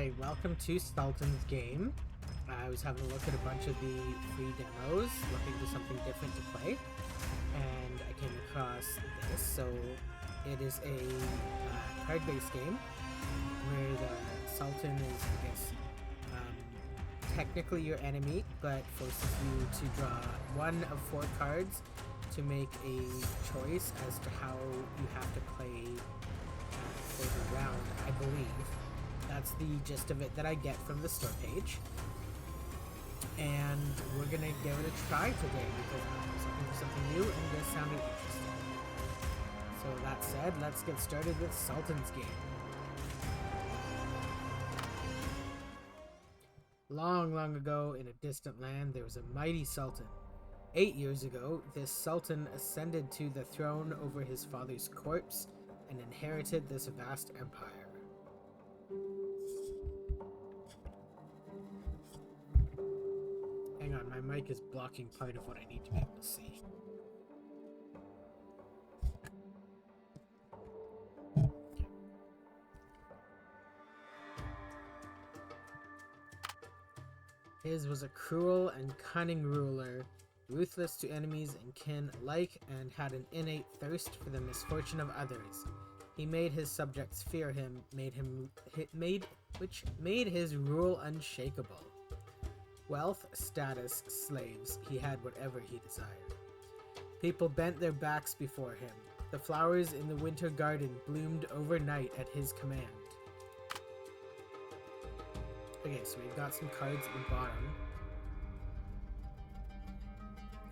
Hey, welcome to Sultan's game. I was having a look at a bunch of the free demos, looking for something different to play, and I came across this. So it is a card-based game where the Sultan is, I guess, technically your enemy, but forces you to draw one of 4 cards to make a choice as to how you have to play for the round, I believe. That's the gist of it that I get from the store page. And we're gonna give it a try today because I was looking for something new and this sounded interesting. So that said, let's get started with Sultan's game. Long, long ago in a distant land, there was a mighty Sultan. 8 years ago, this Sultan ascended to the throne over his father's corpse and inherited this vast empire. Hang on, my mic is blocking part of what I need to be able to see. His was a cruel and cunning ruler, ruthless to enemies and kin alike, and had an innate thirst for the misfortune of others. He made his subjects fear him, which made his rule unshakable. Wealth, status, slaves, he had whatever he desired. People bent their backs before him. The flowers in the winter garden bloomed overnight at his command. Okay, so we've got some cards at the bottom.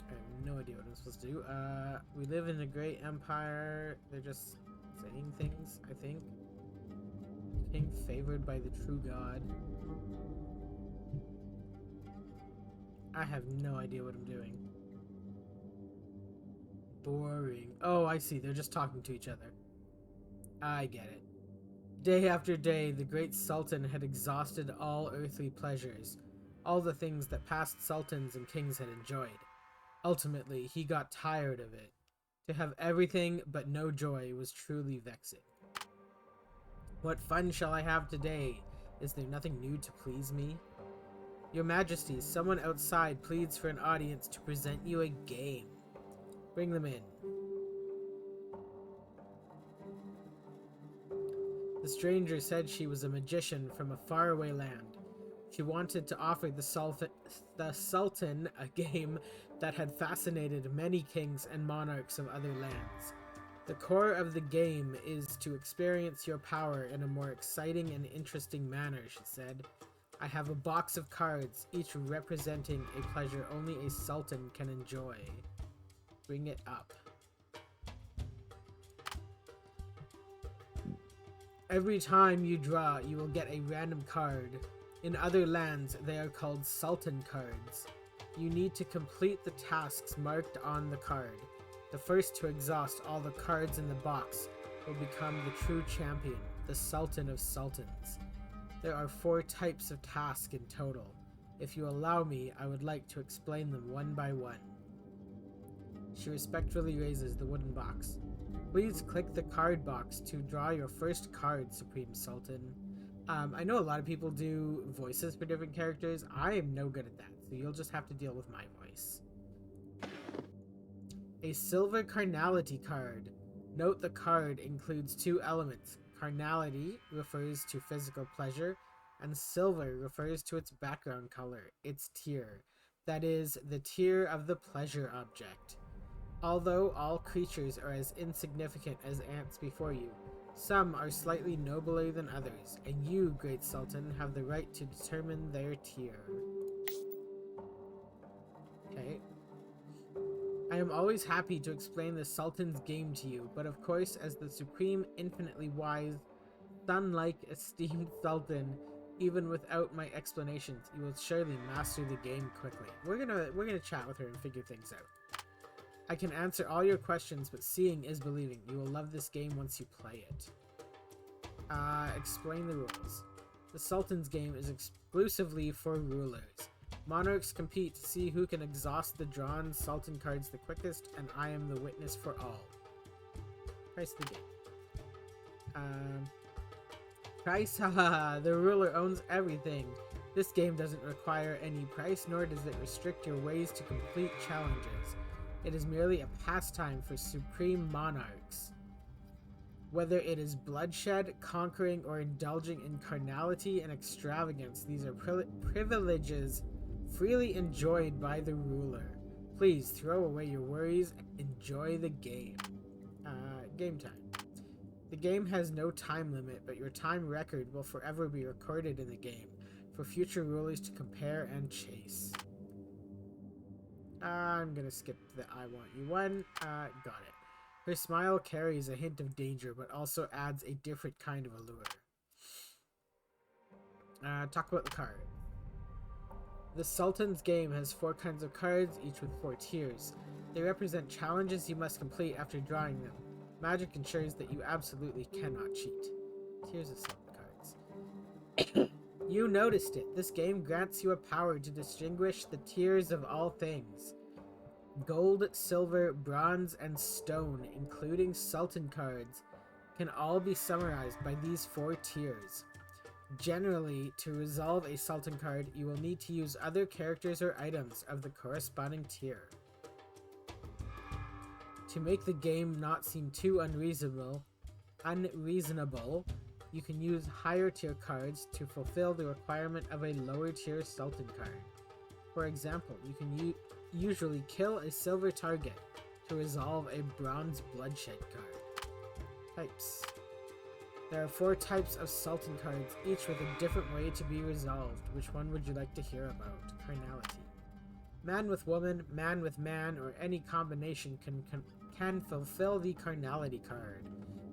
I have no idea what I'm supposed to do. We live in a great empire. They're just saying things, I think. King favored by the true god. I have no idea what I'm doing. Boring. Oh, I see. They're just talking to each other. I get it. Day after day, the great Sultan had exhausted all earthly pleasures, all the things that past sultans and kings had enjoyed. Ultimately, he got tired of it. To have everything but no joy was truly vexing. What fun shall I have today? Is there nothing new to please me? Your Majesty, someone outside pleads for an audience to present you a game. Bring them in. The stranger said she was a magician from a faraway land. She wanted to offer the Sultan a game that had fascinated many kings and monarchs of other lands. The core of the game is to experience your power in a more exciting and interesting manner, she said. I have a box of cards, each representing a pleasure only a sultan can enjoy. Bring it up. Every time you draw, you will get a random card. In other lands, they are called sultan cards. You need to complete the tasks marked on the card. The first to exhaust all the cards in the box will become the true champion, the Sultan of Sultans. There are 4 types of tasks in total. If you allow me, I would like to explain them one by one. She respectfully raises the wooden box. Please click the card box to draw your first card, Supreme Sultan. I know a lot of people do voices for different characters. I am no good at that, so you'll just have to deal with my voice. A silver carnality card. Note the card includes 2 elements. Carnality refers to physical pleasure, and silver refers to its background color, its tier. That is, the tier of the pleasure object. Although all creatures are as insignificant as ants before you, some are slightly nobler than others, and you, Great Sultan, have the right to determine their tier. Okay. I am always happy to explain the Sultan's game to you, but of course, as the supreme, infinitely wise, sun-like esteemed Sultan, even without my explanations, you will surely master the game quickly. We're gonna chat with her and figure things out. I can answer all your questions, but seeing is believing. You will love this game once you play it. Explain the rules. The Sultan's game is exclusively for rulers. Monarchs compete to see who can exhaust the drawn Sultan cards the quickest, and I am the witness for all. Price the game. Price, haha, the ruler owns everything. This game doesn't require any price, nor does it restrict your ways to complete challenges. It is merely a pastime for supreme monarchs. Whether it is bloodshed, conquering, or indulging in carnality and extravagance, these are privileges freely enjoyed by the ruler. Please throw away your worries and enjoy the game. Game time. The game has no time limit, but your time record will forever be recorded in the game for future rulers to compare and chase. I'm gonna skip the I want you one. Got it. Her smile carries a hint of danger, but also adds a different kind of allure. Talk about the card. The Sultan's game has 4 kinds of cards, each with 4 tiers. They represent challenges you must complete after drawing them. Magic ensures that you absolutely cannot cheat. Tiers of Sultan cards. You noticed it. This game grants you a power to distinguish the tiers of all things. Gold, silver, bronze, and stone, including Sultan cards, can all be summarized by these 4 tiers. Generally, to resolve a Sultan card, you will need to use other characters or items of the corresponding tier. To make the game not seem too unreasonable, you can use higher tier cards to fulfill the requirement of a lower tier Sultan card. For example, you can usually kill a silver target to resolve a bronze bloodshed card. Types. There are 4 types of Sultan cards, each with a different way to be resolved. Which one would you like to hear about? Carnality. Man with woman, man with man, or any combination can fulfill the carnality card.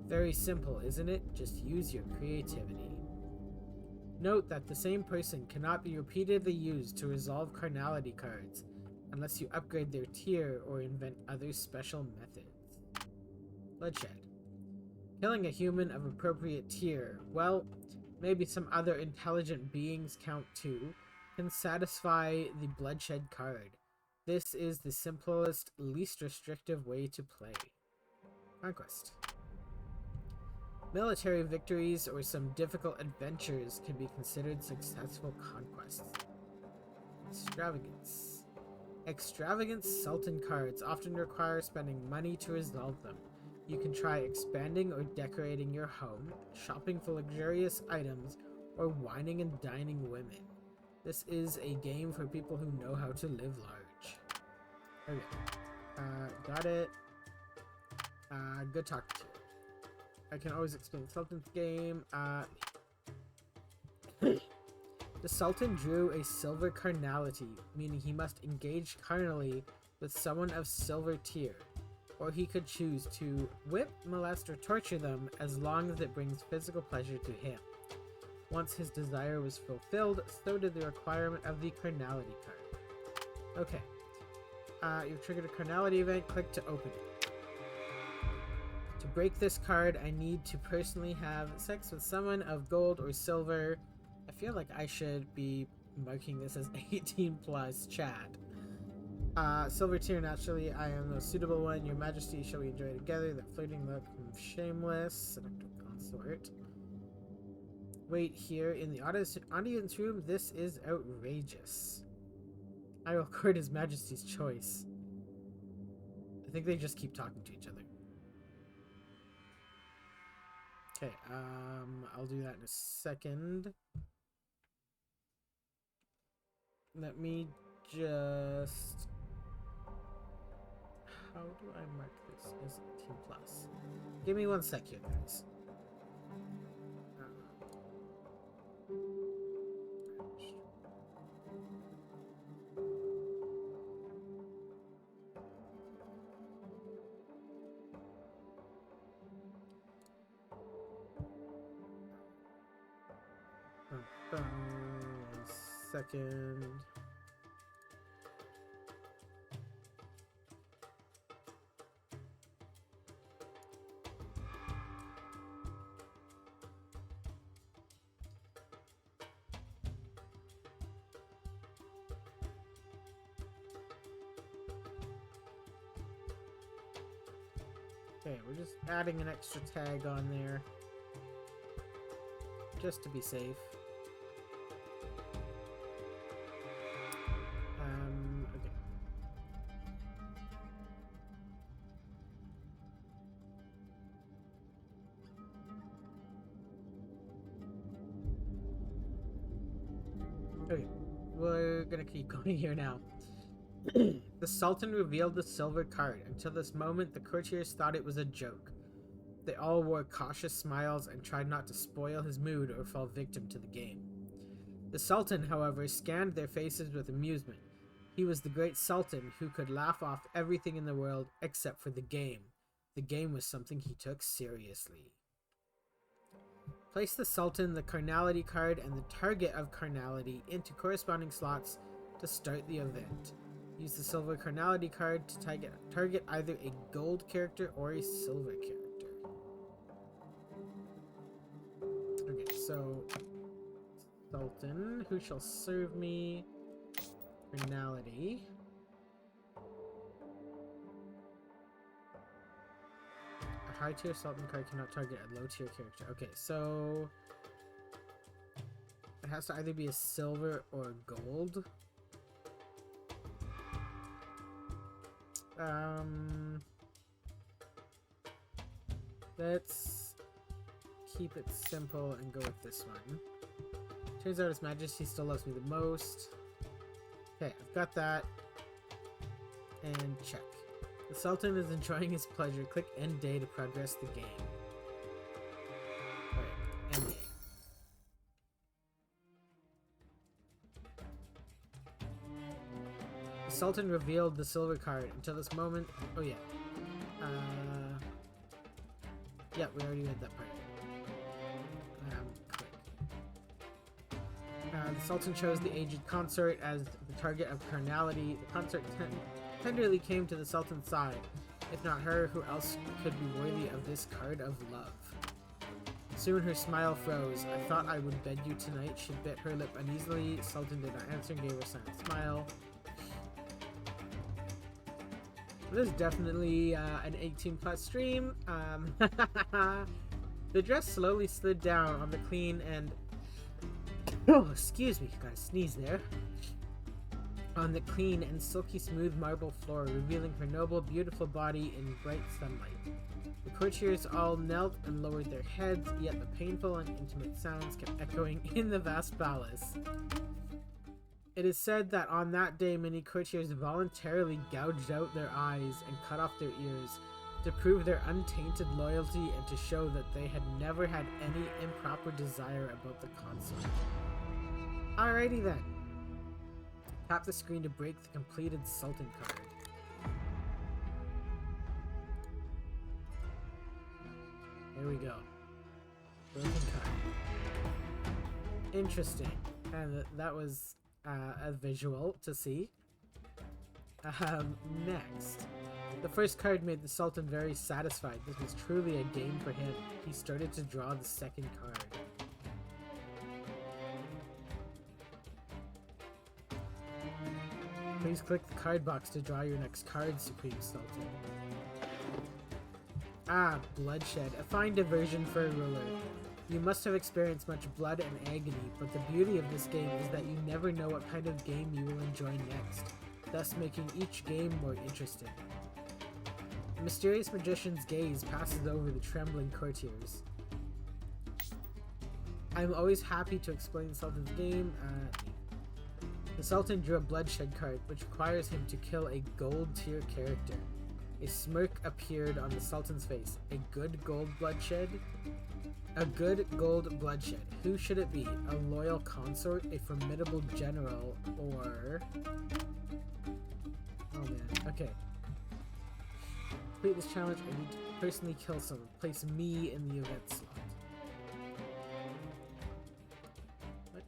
Very simple, isn't it? Just use your creativity. Note that the same person cannot be repeatedly used to resolve carnality cards, unless you upgrade their tier or invent other special methods. Bloodshed. Killing a human of appropriate tier, well, maybe some other intelligent beings count too, can satisfy the bloodshed card. This is the simplest, least restrictive way to play. Conquest. Military victories or some difficult adventures can be considered successful conquests. Extravagance. Extravagant Sultan cards often require spending money to resolve them. You can try expanding or decorating your home, shopping for luxurious items, or wining and dining women. This is a game for people who know how to live large. Okay. Got it. Good talking to you. I can always explain the Sultan's game. The Sultan drew a silver carnality, meaning he must engage carnally with someone of silver tier. Or he could choose to whip, molest, or torture them as long as it brings physical pleasure to him. Once his desire was fulfilled, so did the requirement of the carnality card. Okay. You've triggered a carnality event, click to open it. To break this card, I need to personally have sex with someone of gold or silver. I feel like I should be marking this as 18 plus, chat. Silver tier, naturally, I am the suitable one. Your Majesty, shall we enjoy together? The flirting look, shameless, seductive consort. Wait here in the audience room. This is outrageous. I will court His Majesty's choice. I think they just keep talking to each other. Okay, I'll do that in a second. Let me just... How do I mark this as 18 plus? Give me 1 sec here, guys. One second. Okay, we're just adding an extra tag on there. just to be safe. Okay. Okay, we're gonna keep going here now. The Sultan revealed the silver card. Until this moment, the courtiers thought it was a joke. They all wore cautious smiles and tried not to spoil his mood or fall victim to the game. The Sultan, however, scanned their faces with amusement. He was the great Sultan who could laugh off everything in the world except for the game. The game was something he took seriously. Place the Sultan, the carnality card, and the target of carnality into corresponding slots to start the event. Use the silver carnality card to target either a gold character or a silver character. Okay, so Sultan, who shall serve me? Carnality. A high tier Sultan card cannot target a low tier character. Okay, so it has to either be a silver or a gold. Let's keep it simple and go with this one. Turns out His Majesty still loves me the most. Okay, I've got that. And check. The Sultan is enjoying his pleasure. Click End Day to progress the game. Alright, End Day. The Sultan revealed the silver card. Until this moment... Oh yeah. Yeah, we already read that part. The Sultan chose the aged consort as the target of carnality. The consort tenderly came to the Sultan's side. If not her, who else could be worthy of this card of love? Soon her smile froze. I thought I would bed you tonight. She bit her lip uneasily. Sultan did not answer and gave her a silent smile. This is definitely an 18+ stream. The dress slowly slid down on the clean and... Oh, excuse me, got a sneeze there. On the clean and silky smooth marble floor, revealing her noble, beautiful body in bright sunlight. The courtiers all knelt and lowered their heads, yet the painful and intimate sounds kept echoing in the vast palace. It is said that on that day many courtiers voluntarily gouged out their eyes and cut off their ears to prove their untainted loyalty and to show that they had never had any improper desire about the consort. Alrighty then. Tap the screen to break the completed Sultan card. There we go. Broken card. Interesting. And that was a visual to see. Next. The first card made the Sultan very satisfied. This was truly a game for him. He started to draw the second card. Please click the card box to draw your next card, Supreme Sultan. Ah, bloodshed. A fine diversion for a ruler. You must have experienced much blood and agony, but the beauty of this game is that you never know what kind of game you will enjoy next, thus making each game more interesting. The mysterious magician's gaze passes over the trembling courtiers. I'm always happy to explain the Sultan's game. The Sultan drew a bloodshed card, which requires him to kill a gold tier character. A smirk appeared on the Sultan's face. A good gold bloodshed? A good gold bloodshed. Who should it be? A loyal consort? A formidable general? Or... Oh man, okay. Complete this challenge, I need to personally kill someone. Place me in the event slot. What?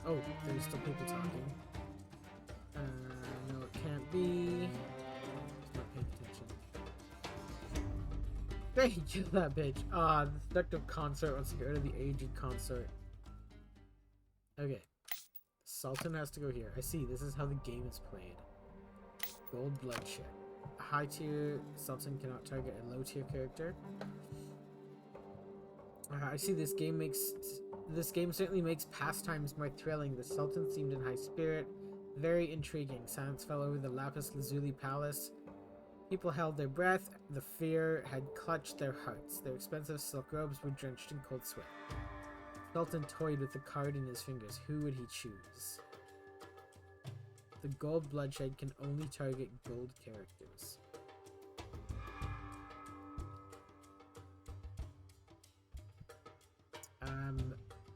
Oh, there's still people talking. No, it can't be. Just not paying attention. Hey, kill that bitch. Ah, the seductive consort wants to get rid of the aged consort. Okay. Sultan has to go here. I see, this is how the game is played. Gold bloodshed. A high tier Sultan cannot target a low tier character. I see this game makes This game certainly makes pastimes more thrilling. The Sultan seemed in high spirit, very intriguing. Silence fell over the lapis lazuli palace. People held their breath. The fear had clutched their hearts. Their expensive silk robes were drenched in cold sweat. Sultan toyed with the card in his fingers. Who would he choose? The gold bloodshed can only target gold characters.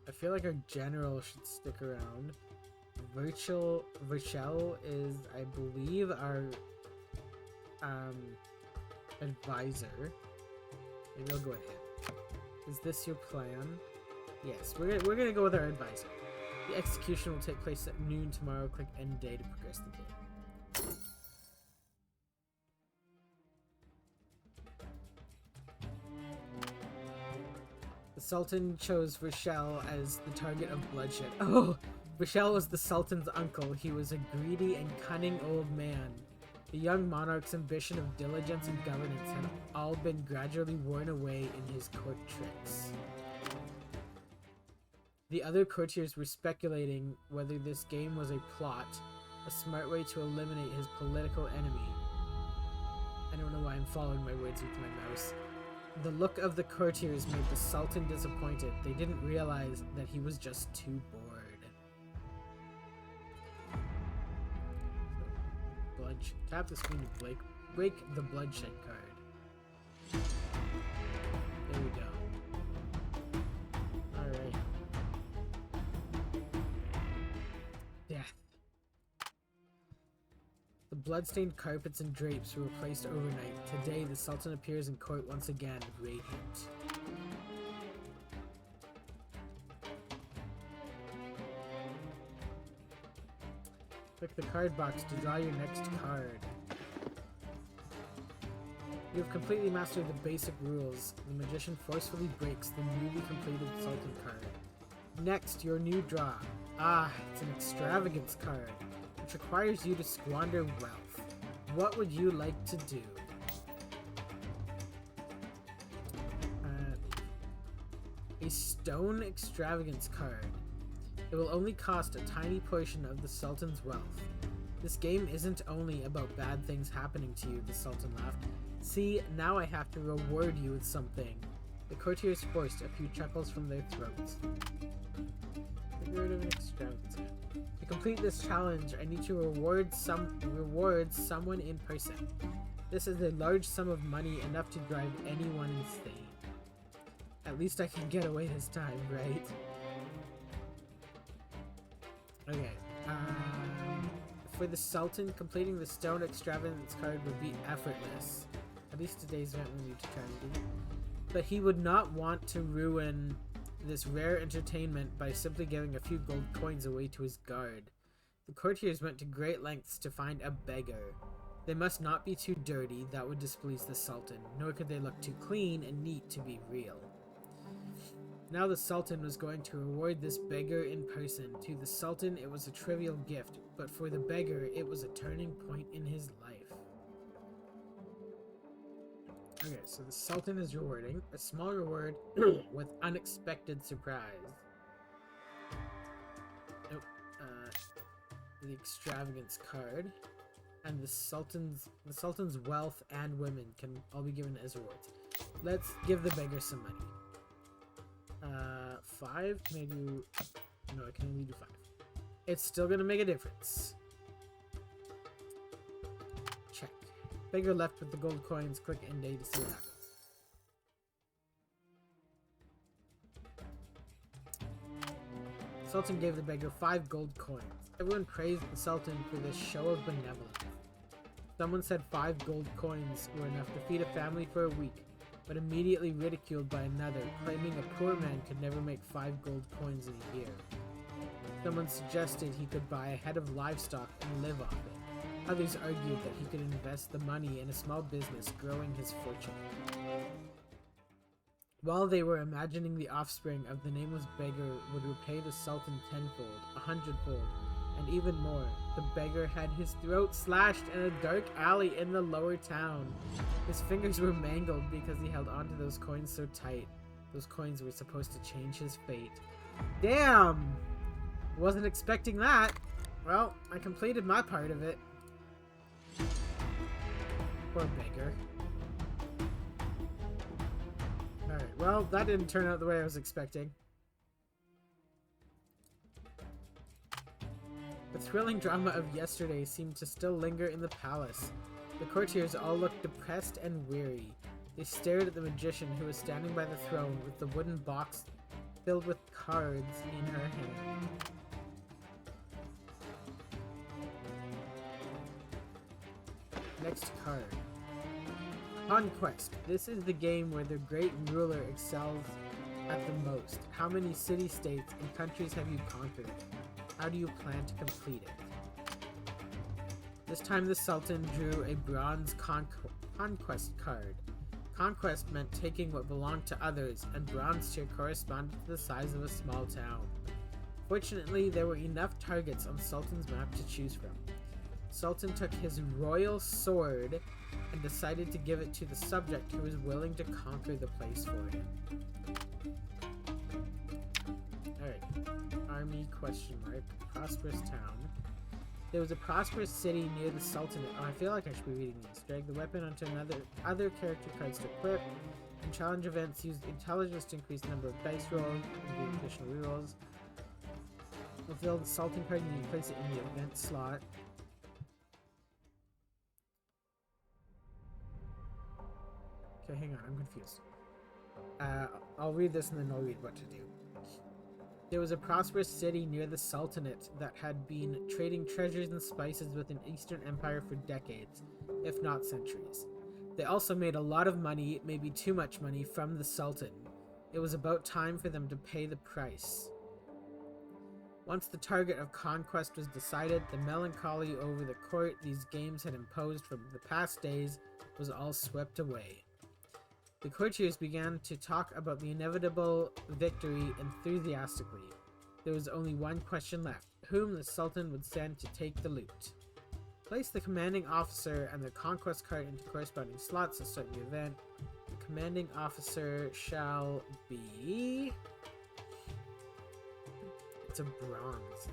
I feel like our general should stick around. Virchel is, I believe, our advisor. Maybe I'll go with him. Is this your plan? Yes, we're gonna go with our advisor. The execution will take place at noon tomorrow. Click end day to progress the game. The Sultan chose Virchel as the target of bloodshed. Oh! Virchel was the Sultan's uncle. He was a greedy and cunning old man. The young monarch's ambition of diligence and governance had all been gradually worn away in his court tricks. The other courtiers were speculating whether this game was a plot, a smart way to eliminate his political enemy. I don't know why I'm following my words with my mouse. The look of the courtiers made the Sultan disappointed. They didn't realize that he was just too bored. Tap the screen to break the bloodshed card. There we go. Alright. Death. The bloodstained carpets and drapes were replaced overnight. Today, the Sultan appears in court once again, radiant. Click the card box to draw your next card. You have completely mastered the basic rules. The magician forcefully breaks the newly completed Sultan card. Next, your new draw. Ah, it's an extravagance card, which requires you to squander wealth. What would you like to do? A stone extravagance card. It will only cost a tiny portion of the Sultan's wealth. This game isn't only about bad things happening to you, the Sultan laughed. See, now I have to reward you with something. The courtiers forced a few chuckles from their throats. Figurative extravagance. To complete this challenge, I need to reward someone in person. This is a large sum of money, enough to drive anyone insane. At least I can get away this time, right? Okay, for the Sultan, completing the stone extravagance card would be effortless. At least today's event will need to try and do. But he would not want to ruin this rare entertainment by simply giving a few gold coins away to his guard. The courtiers went to great lengths to find a beggar. They must not be too dirty, that would displease the Sultan, nor could they look too clean and neat to be real. Now the Sultan was going to reward this beggar in person. To the Sultan, it was a trivial gift, but for the beggar, it was a turning point in his life. Okay, so the Sultan is rewarding a small reward with unexpected surprise. Nope. The extravagance card, and the Sultan's wealth and women can all be given as rewards. Let's give the beggar some money. 5? Can I do... No, I can only do 5. It's still gonna make a difference. Check. Beggar left with the gold coins. Click end day to see what happens. Sultan gave the beggar 5 gold coins. Everyone praised the Sultan for this show of benevolence. Someone said 5 gold coins were enough to feed a family for a week, but immediately ridiculed by another, claiming a poor man could never make 5 gold coins in a year. Someone suggested he could buy a head of livestock and live off it. Others argued that he could invest the money in a small business, growing his fortune. While they were imagining the offspring of the nameless beggar would repay the Sultan tenfold, 100-fold, and even more, the beggar had his throat slashed in a dark alley in the lower town. His fingers were mangled because he held onto those coins so tight. Those coins were supposed to change his fate. Damn! Wasn't expecting that. Well, I completed my part of it. Poor beggar. Alright, well, that didn't turn out the way I was expecting. The thrilling drama of yesterday seemed to still linger in the palace. The courtiers all looked depressed and weary. They stared at the magician who was standing by the throne with the wooden box filled with cards in her hand. Next card. Conquest. This is the game where the great ruler excels at the most. How many city-states and countries have you conquered? How do you plan to complete it? This time the Sultan drew a bronze conquest card. Conquest meant taking what belonged to others, and bronze tier corresponded to the size of a small town. Fortunately, there were enough targets on Sultan's map to choose from. Sultan took his royal sword and decided to give it to the subject who was willing to conquer the place for him. Alright. Army question mark. Prosperous town. There was a prosperous city near the Sultanate. Oh, I feel like I should be reading these. Drag the weapon onto other character cards to equip. In challenge events, use intelligence to increase the number of dice rolls and do additional rerolls. Fulfill the Sultan card and you place it in the event slot. Okay, hang on, I'm confused. I'll read this and then I'll read what to do. There was a prosperous city near the Sultanate that had been trading treasures and spices with an Eastern Empire for decades, if not centuries. They also made a lot of money, maybe too much money, from the Sultan. It was about time for them to pay the price. Once the target of conquest was decided, the melancholy over the court these games had imposed from the past days was all swept away. The courtiers began to talk about the inevitable victory enthusiastically. There was only one question left: whom the Sultan would send to take the loot. Place the commanding officer and the conquest card into corresponding slots to start the event. The commanding officer shall be... It's a bronze.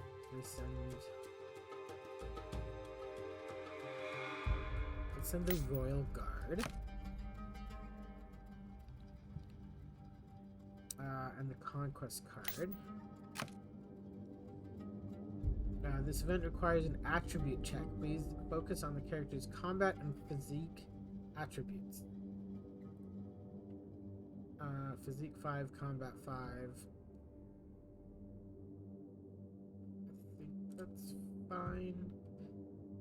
Let's send the Royal Guard. And the conquest card. This event requires an attribute check. Please focus on the character's combat and physique attributes. Physique 5, combat 5. I think that's fine.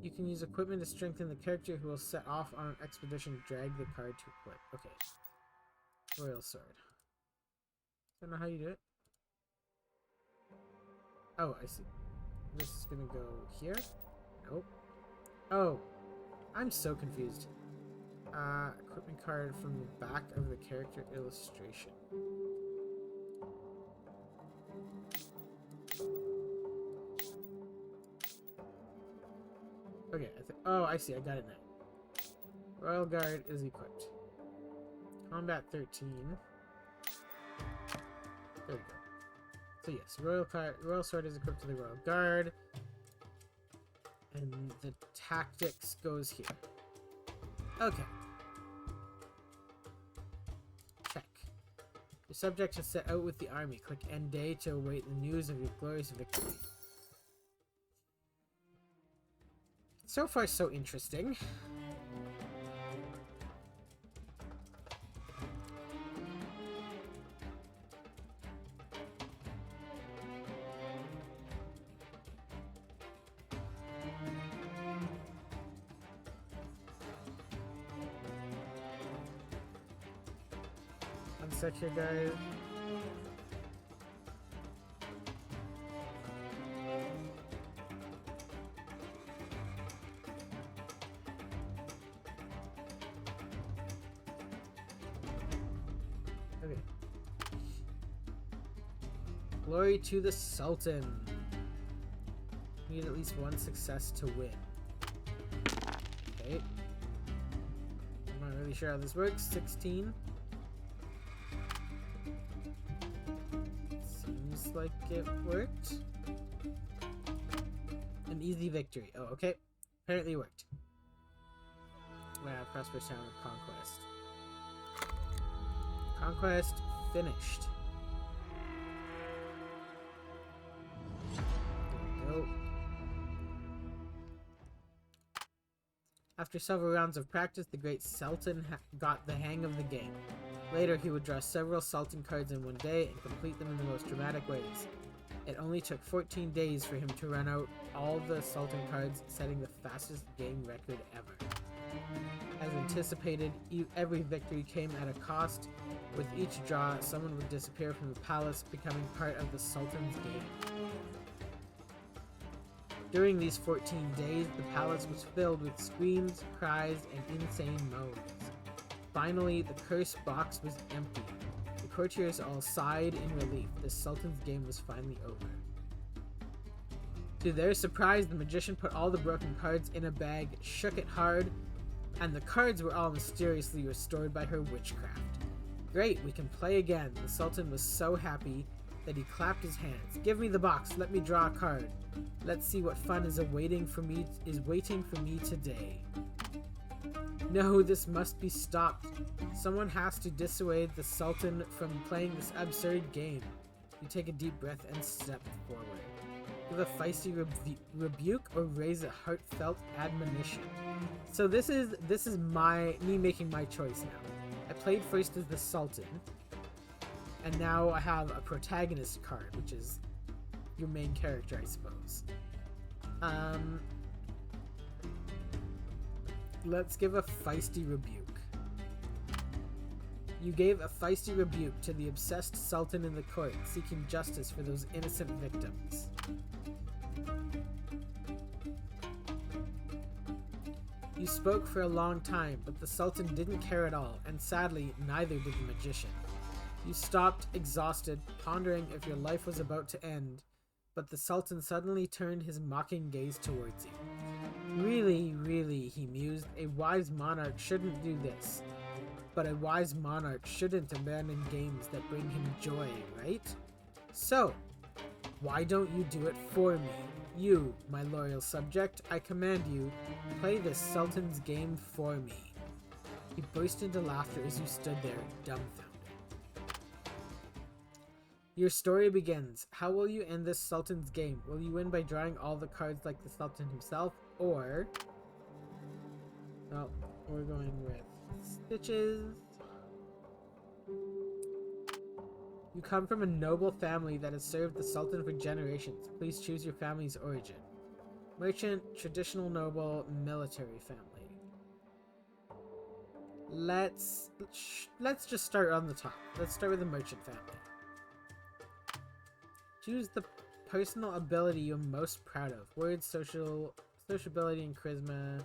You can use equipment to strengthen the character who will set off on an expedition. Drag the card to equip. Okay. Royal Sword. Don't know how you do it. Oh, I see. This is gonna go here? Nope. Oh, I'm so confused. Equipment card from the back of the character illustration. Okay, oh, I see, I got it now. Royal Guard is equipped. Combat 13. There we go. So yes, Royal Sword is equipped to the Royal Guard. And the tactics goes here. Okay. Check. Your subject has set out with the army. Click End Day to await the news of your glorious victory. So far, so interesting. One sec here, guys. Okay. Glory to the Sultan. Need at least one success to win. Okay. I'm not really sure how this works. 16. Seems like it worked. An easy victory. Oh, okay. Apparently it worked. Prosperous town of Conquest. Conquest finished. There we go. After several rounds of practice, the great Sultan got the hang of the game. Later, he would draw several Sultan cards in one day and complete them in the most dramatic ways. It only took 14 days for him to run out all the Sultan cards, setting the fastest game record ever. As anticipated, every victory came at a cost. With each draw, someone would disappear from the palace, becoming part of the Sultan's game. During these 14 days, the palace was filled with screams, cries, and insane moans. Finally, the cursed box was empty. The courtiers all sighed in relief. The Sultan's game was finally over. To their surprise, the magician put all the broken cards in a bag, shook it hard, and the cards were all mysteriously restored by her witchcraft. Great, we can play again. The Sultan was so happy that he clapped his hands. Give me the box, let me draw a card. Let's see what fun is waiting for me today. No, this must be stopped. Someone has to dissuade the Sultan from playing this absurd game. You take a deep breath and step forward. Give a feisty rebuke or raise a heartfelt admonition. So this is me making my choice now. I played first as the Sultan, and now I have a protagonist card, which is your main character, I suppose. Let's give a feisty rebuke. You gave a feisty rebuke to the obsessed Sultan in the court, seeking justice for those innocent victims. You spoke for a long time, but the Sultan didn't care at all, and sadly, neither did the magician. You stopped, exhausted, pondering if your life was about to end, but the Sultan suddenly turned his mocking gaze towards you. Really, really, he mused, a wise monarch shouldn't do this. But a wise monarch shouldn't abandon games that bring him joy, right? So, why don't you do it for me? You, my loyal subject, I command you, play this Sultan's game for me. He burst into laughter as you stood there, dumbfounded. Your story begins. How will you end this Sultan's game? Will you win by drawing all the cards like the Sultan himself, or... Well, we're going with Stitches. You come from a noble family that has served the Sultan for generations. Please choose your family's origin. Merchant, traditional noble, military family. Let's just start on the top. Let's start with the merchant family. Choose the personal ability you're most proud of. Words, sociability, and charisma.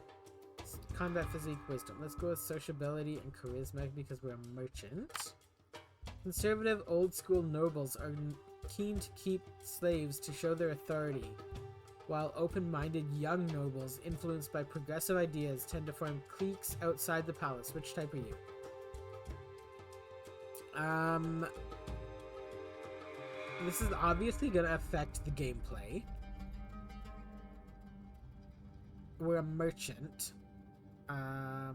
Combat, physique, wisdom. Let's go with sociability and charisma because we're a merchant. Conservative, old-school nobles are keen to keep slaves to show their authority, while open-minded young nobles, influenced by progressive ideas, tend to form cliques outside the palace. Which type are you? This is obviously going to affect the gameplay. We're a merchant. I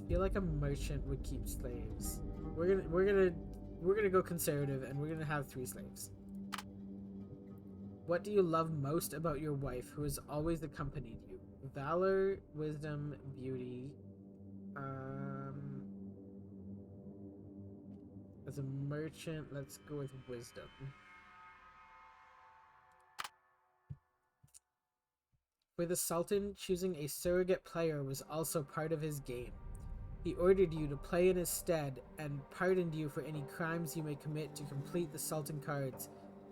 feel like a merchant would keep slaves. We're gonna go conservative, and we're gonna have 3 slaves. What do you love most about your wife, who has always accompanied you? Valor, wisdom, beauty. As a merchant, let's go with wisdom. For the Sultan, choosing a surrogate player was also part of his game. He ordered you to play in his stead and pardoned you for any crimes you may commit to complete the Sultan cards,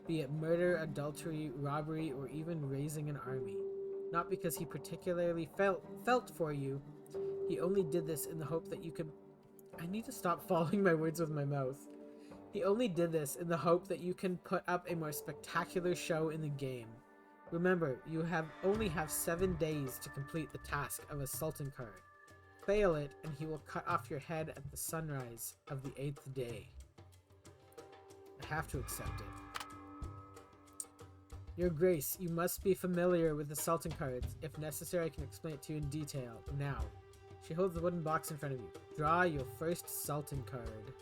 be it murder, adultery, robbery, or even raising an army. Not because he particularly felt for you, he only did this in the hope that you could... I need to stop following my words with my mouth. He only did this in the hope that you can put up a more spectacular show in the game. Remember, you only have 7 days to complete the task of a Sultan card. Fail it, and he will cut off your head at the sunrise of the 8th day. I have to accept it. Your Grace, you must be familiar with the Sultan cards. If necessary, I can explain it to you in detail. Now. She holds the wooden box in front of you. Draw your first Sultan card.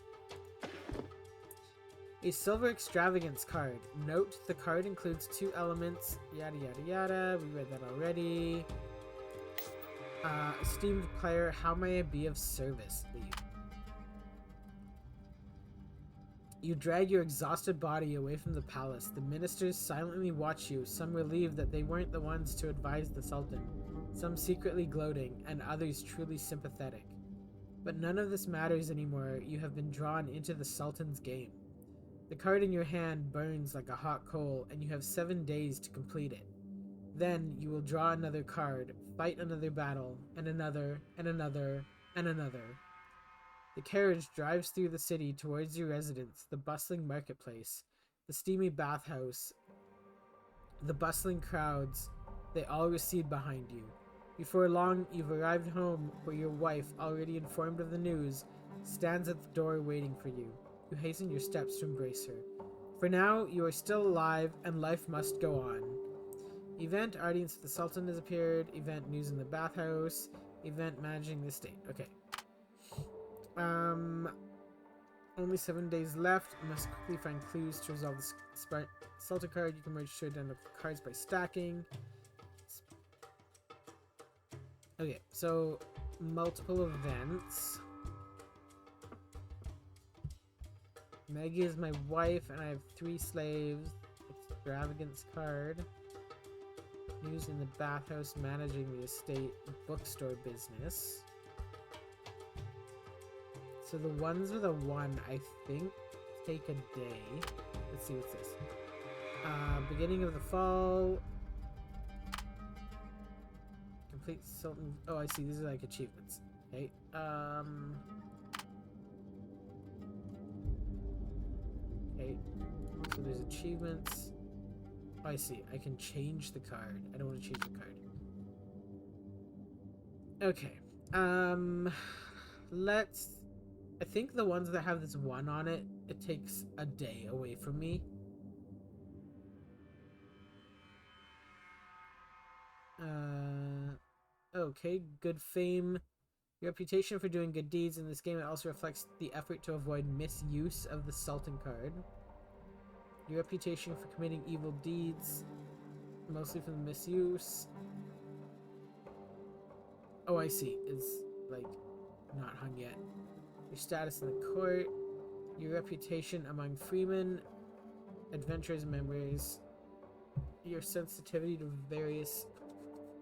A silver extravagance card. Note the card includes 2 elements. Yada yada yada. We read that already. Esteemed player, how may I be of service? Leave. You drag your exhausted body away from the palace. The ministers silently watch you, some relieved that they weren't the ones to advise the Sultan, some secretly gloating, and others truly sympathetic. But none of this matters anymore. You have been drawn into the Sultan's game. The card in your hand burns like a hot coal, and you have 7 days to complete it. Then you will draw another card, fight another battle, and another, and another, and another. The carriage drives through the city towards your residence, the bustling marketplace, the steamy bathhouse, the bustling crowds. They all recede behind you. Before long, you've arrived home, where your wife, already informed of the news, stands at the door waiting for you. You hasten your steps to embrace her. For now, you are still alive, and life must go on. Event, audience of the Sultan has appeared. Event, news in the bathhouse. Event, managing the estate. Okay. Only 7 days left. You must quickly find clues to resolve the Sultan card. You can merge 2 identical cards by stacking. Okay, so multiple events. Maggie is my wife, and I have 3 slaves. Extravagance card. News in the bathhouse, managing the estate, bookstore business. So the ones with a 1, I think, take a day. Let's see what's this. Beginning of the fall. Complete Sultan. Oh, I see. These are like achievements. Okay. Okay. So there's achievements. Oh, I see. I can change the card. I don't want to change the card. Okay. Let's... I think the ones that have this 1 on it, it takes a day away from me. Okay, good fame. Your reputation for doing good deeds in this game, it also reflects the effort to avoid misuse of the Sultan card. Your reputation for committing evil deeds, mostly from the misuse. Oh, I see. It's, like, not hung yet. Your status in the court. Your reputation among freemen, adventurers, and members. Your sensitivity to various...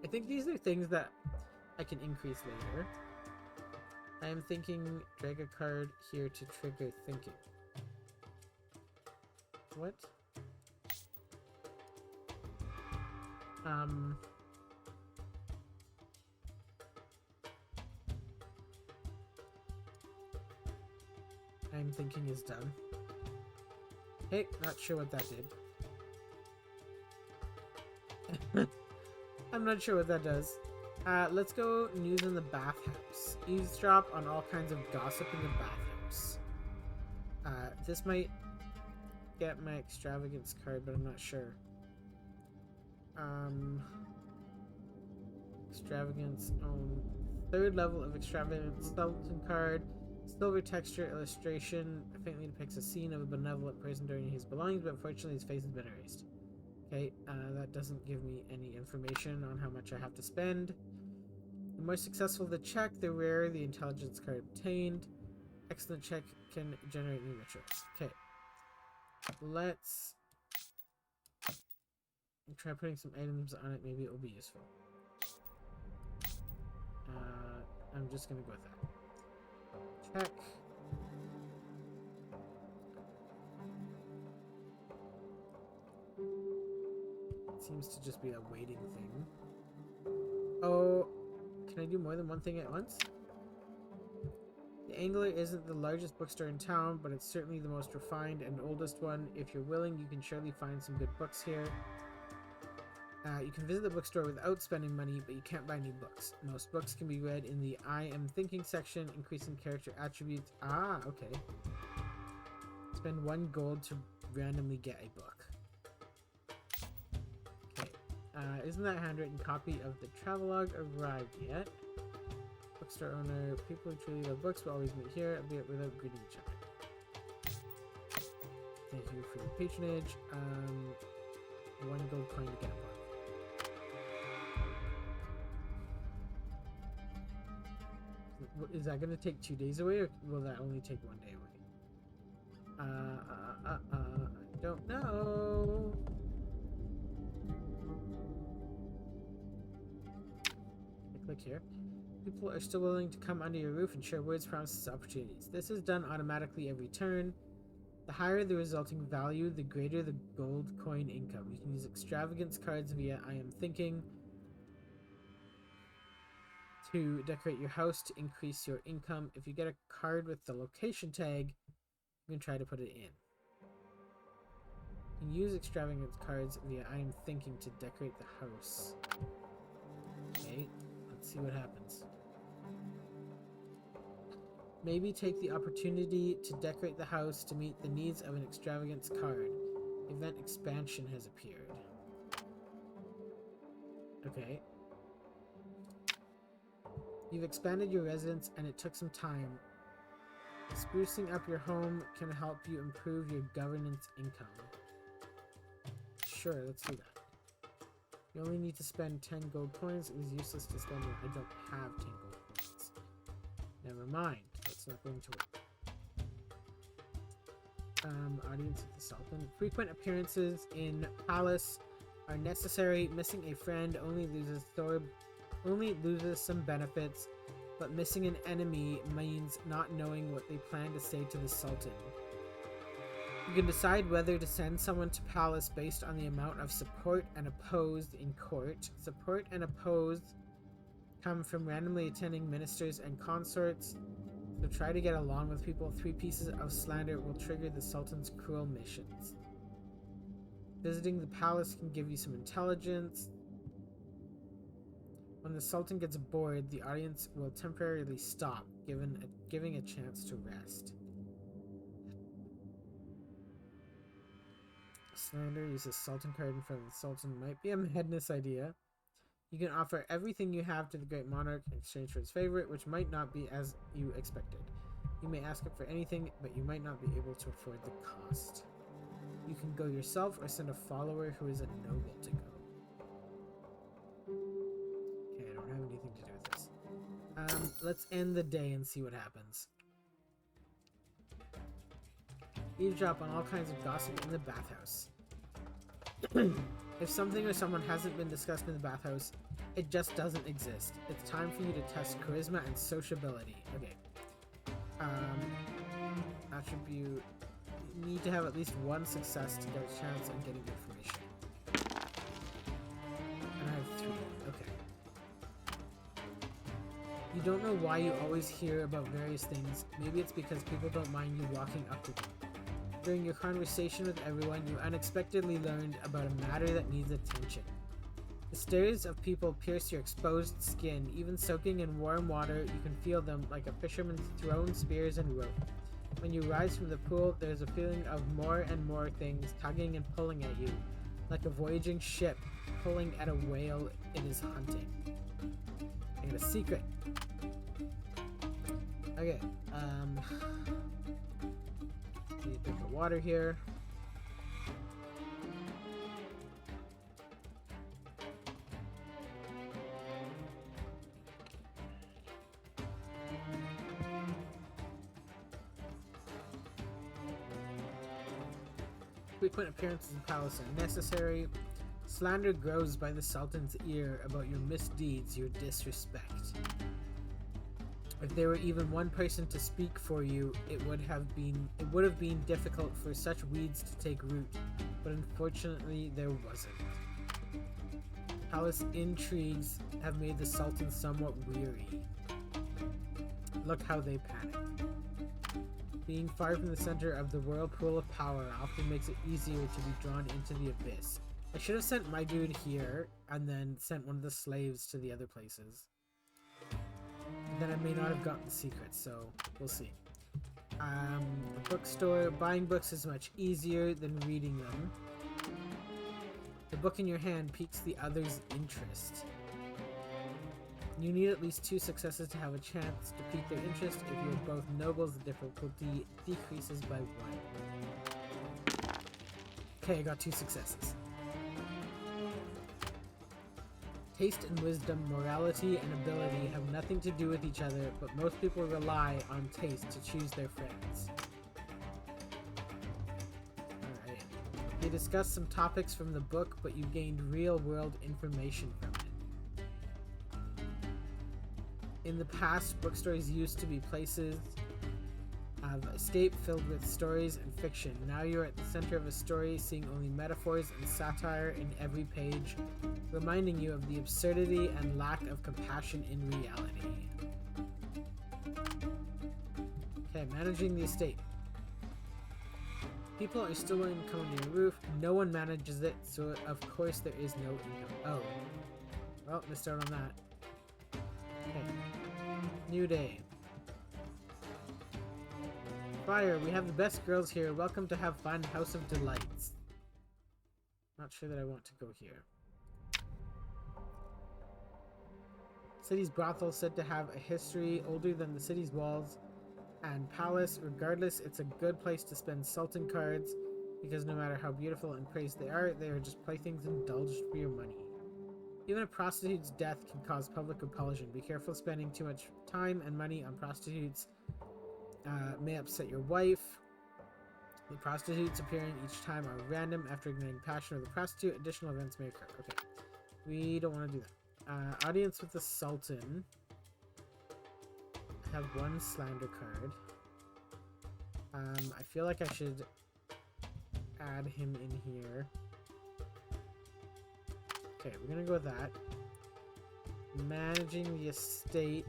I think these are things that I can increase later. I am thinking drag a card here to trigger thinking. What? I'm thinking is done. Hey, not sure what that did. I'm not sure what that does. Let's go news in the bathhouse. Eavesdrop on all kinds of gossip in the bathhouse. This might get my extravagance card, but I'm not sure. Extravagance on 3rd level of extravagance Sultan card. Silver texture illustration faintly depicts a scene of a benevolent person during his belongings, but unfortunately his face has been erased. Okay, that doesn't give me any information on how much I have to spend. The more successful the check, the rarer the intelligence card obtained. Excellent check can generate new rituals. Okay. Let's try putting some items on it. Maybe it will be useful. I'm just gonna go with that. Check. It seems to just be a waiting thing. Oh, can I do more than one thing at once? The Angler isn't the largest bookstore in town, but it's certainly the most refined and oldest one. If you're willing, you can surely find some good books here. You can visit the bookstore without spending money, but you can't buy new books. Most books can be read in the I Am Thinking section, increasing character attributes. Ah, okay. Spend 1 gold to randomly get a book. Okay. Isn't that handwritten copy of the travelogue arrived yet? Bookstore owner, people who truly love books will always meet here, albeit without greeting each other. Thank you for your patronage. 1 gold coin to get a book. Is that going to take 2 days away, or will that only take 1 day away? I don't know. Click here. People are still willing to come under your roof and share words, promises, opportunities. This is done automatically every turn. The higher the resulting value, the greater the gold coin income. You can use extravagance cards via I Am Thinking to decorate your house to increase your income. If you get a card with the location tag, you can try to put it in. You can use extravagance cards via I Am Thinking to decorate the house. Okay, let's see what happens. Maybe take the opportunity to decorate the house to meet the needs of an extravagance card. Event expansion has appeared. Okay. You've expanded your residence and it took some time. Sprucing up your home can help you improve your governance income. Sure, let's do that. You only need to spend 10 gold coins. It was useless to spend it. I don't have 10 gold coins. Never mind. That's not going to work. Audience of the Sultan. Frequent appearances in palace are necessary. Missing a friend only loses some benefits, but missing an enemy means not knowing what they plan to say to the Sultan. You can decide whether to send someone to palace based on the amount of support and opposed in court. Support and opposed come from randomly attending ministers and consorts, so try to get along with people. 3 pieces of slander will trigger the Sultan's cruel missions. Visiting the palace can give you some intelligence. When the Sultan gets bored, the audience will temporarily stop, giving a chance to rest. Slander uses Sultan card in front of the Sultan might be a madness idea. You can offer everything you have to the Great Monarch in exchange for his favorite, which might not be as you expected. You may ask him for anything, but you might not be able to afford the cost. You can go yourself or send a follower who is a noble to go. Okay, I don't have anything to do with this. Let's end the day and see what happens. Eavesdrop on all kinds of gossip in the bathhouse. If something or someone hasn't been discussed in the bathhouse, it just doesn't exist. It's time for you to test charisma and sociability. Okay. Attribute. You need to have at least 1 success to get a chance on getting information. And I have 3. Okay. You don't know why you always hear about various things. Maybe it's because people don't mind you walking up to them. During your conversation with everyone, you unexpectedly learned about a matter that needs attention. The stares of people pierce your exposed skin. Even soaking in warm water, you can feel them like a fisherman's thrown spears and rope. When you rise from the pool, there's a feeling of more and more things tugging and pulling at you, like a voyaging ship pulling at a whale it is hunting. I got a secret. Okay, need a drink of water here. Frequent appearances in palace are necessary. Slander grows by the Sultan's ear about your misdeeds, your disrespect. If there were even one person to speak for you, it would have been difficult for such weeds to take root, but unfortunately there wasn't. Palace intrigues have made the Sultan somewhat weary. Look how they panic. Being far from the center of the whirlpool of power often makes it easier to be drawn into the abyss. I should have sent my dude here, and then sent one of the slaves to the other places. Then I may not have gotten the secret, so we'll see. The bookstore. Buying books is much easier than reading them. The book in your hand piques the other's interest. You need at least 2 successes to have a chance to pique their interest. If you are both nobles, the difficulty decreases by 1. Okay, I got 2 successes. Taste and wisdom, morality and ability have nothing to do with each other, but most people rely on taste to choose their friends. Alright. You discussed some topics from the book, but you gained real-world information from it. In the past, bookstores used to be places of escape filled with stories and fiction. Now you're at the center of a story, seeing only metaphors and satire in every page, reminding you of the absurdity and lack of compassion in reality. Okay, managing the estate. People are still willing to come under your roof. No one manages it, so of course there is no income. Oh. Well, missed out on that. Okay. New day. Fire, we have the best girls here. Welcome to have fun, House of Delights. Not sure that I want to go here. City's brothel said to have a history older than the city's walls and palace. Regardless, it's a good place to spend Sultan cards because no matter how beautiful and praised they are just playthings indulged for your money. Even a prostitute's death can cause public repulsion. Be careful spending too much time and money on prostitutes. May upset your wife. The prostitutes appearing each time are random. After igniting passion of the prostitute, additional events may occur. Okay, we don't want to do that. Audience with the Sultan. I have 1 slander card. I feel like I should add him in here. Okay, we're gonna go with that. Managing the estate.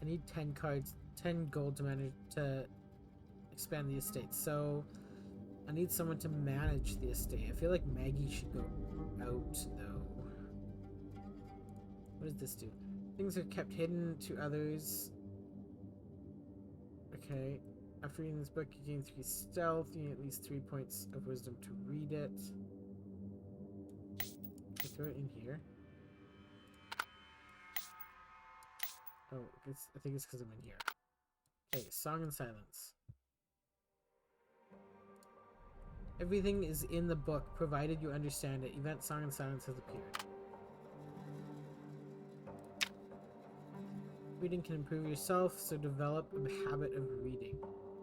I need 10 cards, 10 gold to manage to expand the estate. So I need someone to manage the estate. I feel like Maggie should go out though. What does this do? Things are kept hidden to others. Okay. After reading this book, you gain 3 stealth. You need at least 3 points of wisdom to read it. I throw it in here. Oh, I think it's because I'm in here. Okay, Song and Silence. Everything is in the book, provided you understand it. Event Song and Silence has appeared. Reading can improve yourself, so develop a habit of reading.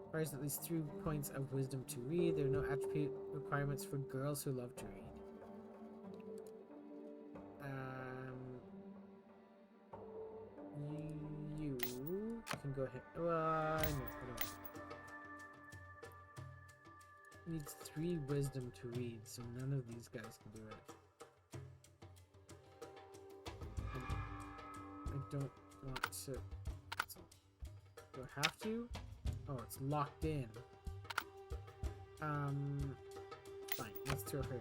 Requires at least 3 points of wisdom to read. There are no attribute requirements for girls who love to read. You can go ahead. Well, I don't. Needs 3 wisdom to read, so none of these guys can do it. I don't want to. Do I have to? Oh, it's locked in. Fine. Let's throw her in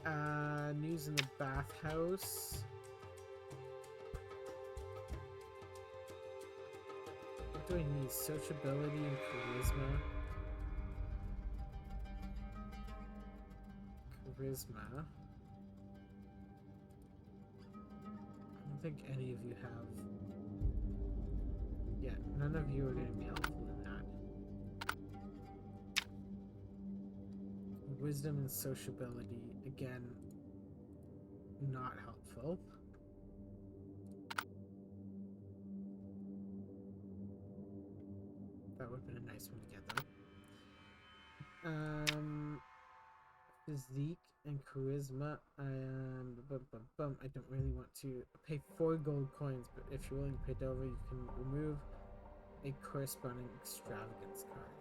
there. News in the bathhouse. What do I need? Sociability and charisma. Charisma. I don't think any of you have. Yeah, none of you are going to be helpful in that. Wisdom and sociability, again, not helpful. That would have been a nice one to get though. Physique and charisma. I don't really want to pay 4 gold coins, but if you're willing to pay it over, you can remove a corresponding extravagance card.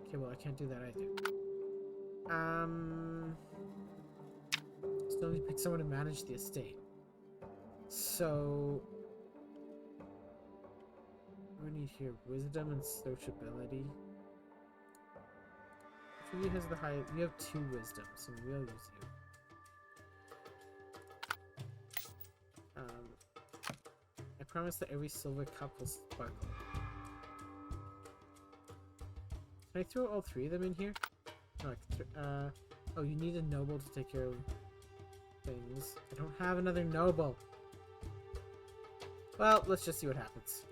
Okay, well I can't do that either. Still need to pick someone to manage the estate. So do we need here? Wisdom and sociability. Which of you has the highest? You have 2 wisdom, so we'll use you. I promise that every silver cup will sparkle. Can I throw all 3 of them in here? No, I can oh, you need a noble to take care of things. I don't have another noble. Well, let's just see what happens.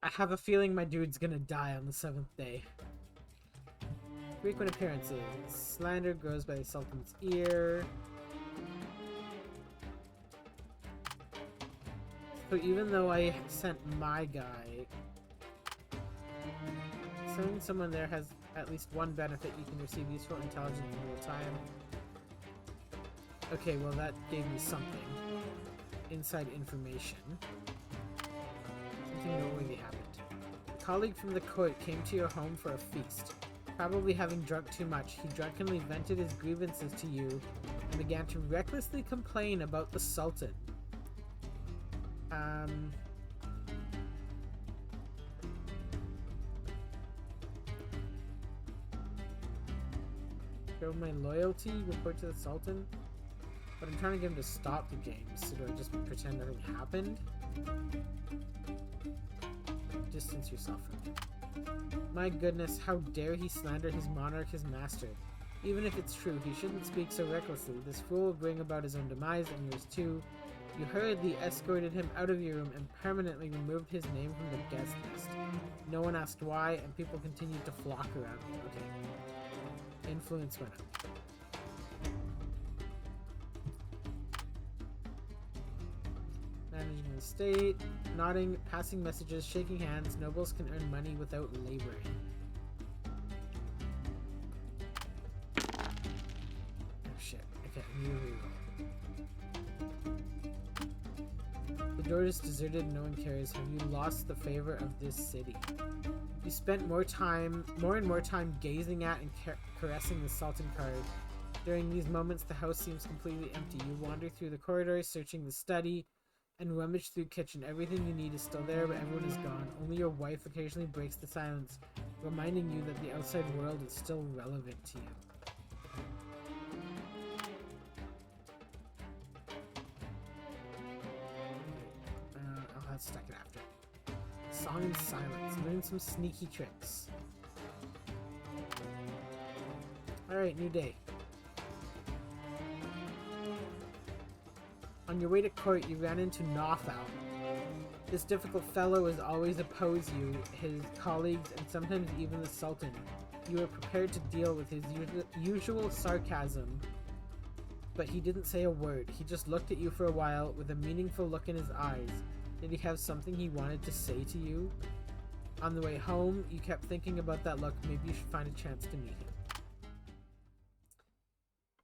I have a feeling my dude's gonna die on the 7th day. Frequent appearances. Slander grows by the Sultan's ear. So even though I sent my guy, sending someone there has at least one benefit. You can receive useful intelligence in real time. Okay, well that gave me something. Inside information. Something noteworthy happened. A colleague from the court came to your home for a feast. Probably having drunk too much, he drunkenly vented his grievances to you and began to recklessly complain about the Sultan. Show my loyalty, report to the Sultan. But I'm trying to get him to stop the game, so do I just pretend nothing happened? Distance yourself from him. My goodness, how dare he slander his monarch, his master. Even if it's true, he shouldn't speak so recklessly. This fool will bring about his own demise and yours too. You hurriedly escorted him out of your room and permanently removed his name from the guest list. No one asked why, and people continued to flock around you. Okay. Influence went up. Managing the state, nodding, passing messages, shaking hands, nobles can earn money without laboring. Oh shit. Okay, I need to reroll. The door is deserted and no one cares. Have you lost the favor of this city? You spent more and more time gazing at and caressing the Sultan card. During these moments, the house seems completely empty. You wander through the corridors, searching the study, and rummage through the kitchen. Everything you need is still there, but everyone is gone. Only your wife occasionally breaks the silence, reminding you that the outside world is still relevant to you. I'll have to stack it after. Song in silence. Learn some sneaky tricks. Alright, new day. On your way to court, you ran into Nofal. This difficult fellow has always opposed you, his colleagues, and sometimes even the Sultan. You were prepared to deal with his usual sarcasm, but he didn't say a word. He just looked at you for a while with a meaningful look in his eyes. Did he have something he wanted to say to you? On the way home, you kept thinking about that look. Maybe you should find a chance to meet him.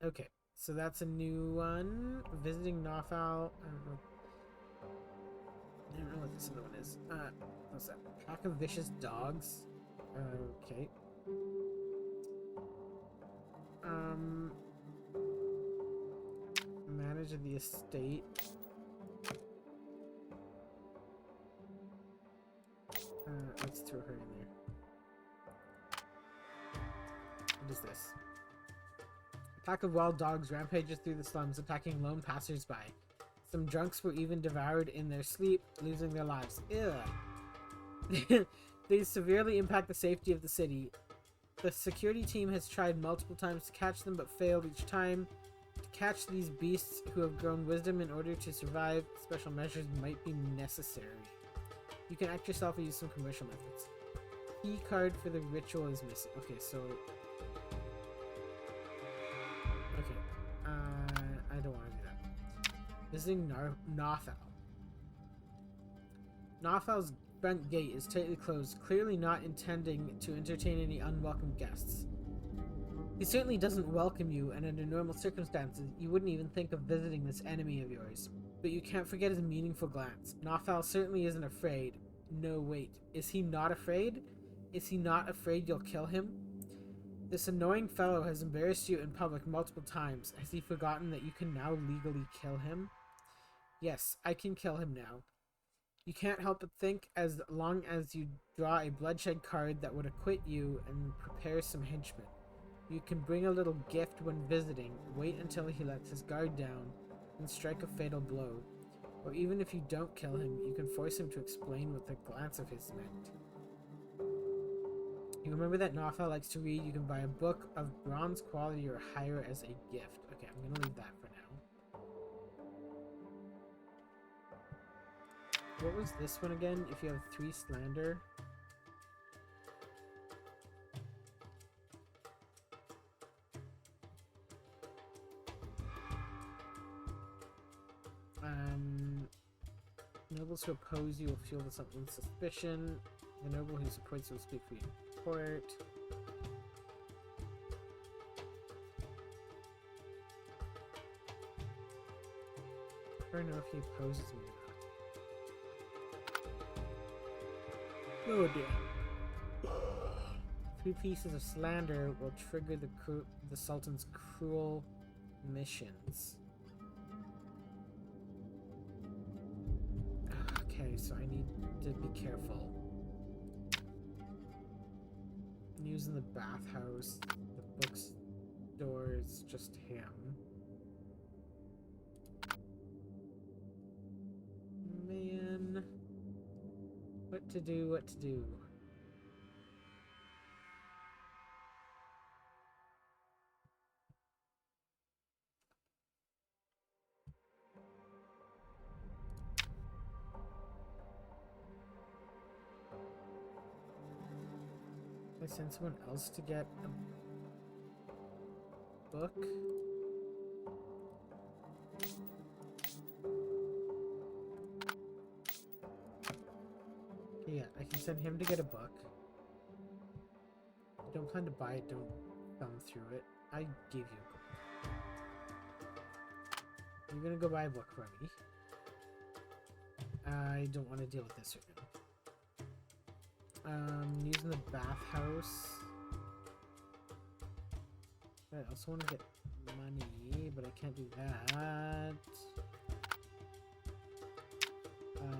Okay, so that's a new one. Visiting Nofal. I don't know what this other one is. What's that? Pack of vicious dogs. Okay. Manager the estate. Let's throw her in there. What is this? A pack of wild dogs rampages through the slums, attacking lone passers-by. Some drunks were even devoured in their sleep, losing their lives. Ugh. They severely impact the safety of the city. The security team has tried multiple times to catch them, but failed each time. To catch these beasts who have grown wisdom in order to survive, special measures might be necessary. You can act yourself and use some commercial methods. Key card for the ritual is missing. Okay, so... Okay. I don't want to do that. Visiting Nofal. Nofal's front gate is tightly closed, clearly not intending to entertain any unwelcome guests. He certainly doesn't welcome you, and under normal circumstances, you wouldn't even think of visiting this enemy of yours. But you can't forget his meaningful glance. Nofal certainly isn't afraid. No, wait. Is he not afraid? Is he not afraid you'll kill him? This annoying fellow has embarrassed you in public multiple times. Has he forgotten that you can now legally kill him? Yes, I can kill him now. You can't help but think, as long as you draw a bloodshed card that would acquit you and prepare some henchmen. You can bring a little gift when visiting, wait until he lets his guard down, and strike a fatal blow. Or even if you don't kill him, you can force him to explain what the glance of his meant. You remember that Nafa likes to read? You can buy a book of bronze quality or hire as a gift. Okay, I'm gonna leave that for now. What was this one again? If you have 3 slander. Nobles who oppose you will fuel something suspicion. The noble who supports you will speak for you in court. I don't know if he opposes me or not. Oh dear. 3 pieces of slander will trigger the Sultan's cruel missions. Okay, so I need to be careful. I'm using the bathhouse. The bookstore is just him. Man. What to do, what to do. I send someone else to get a book? Yeah, I can send him to get a book. I don't plan to buy it, don't thumb through it. I gave you a book. You're gonna go buy a book for me. I don't want to deal with this right now. Using the bathhouse. I also want to get money, but I can't do that. I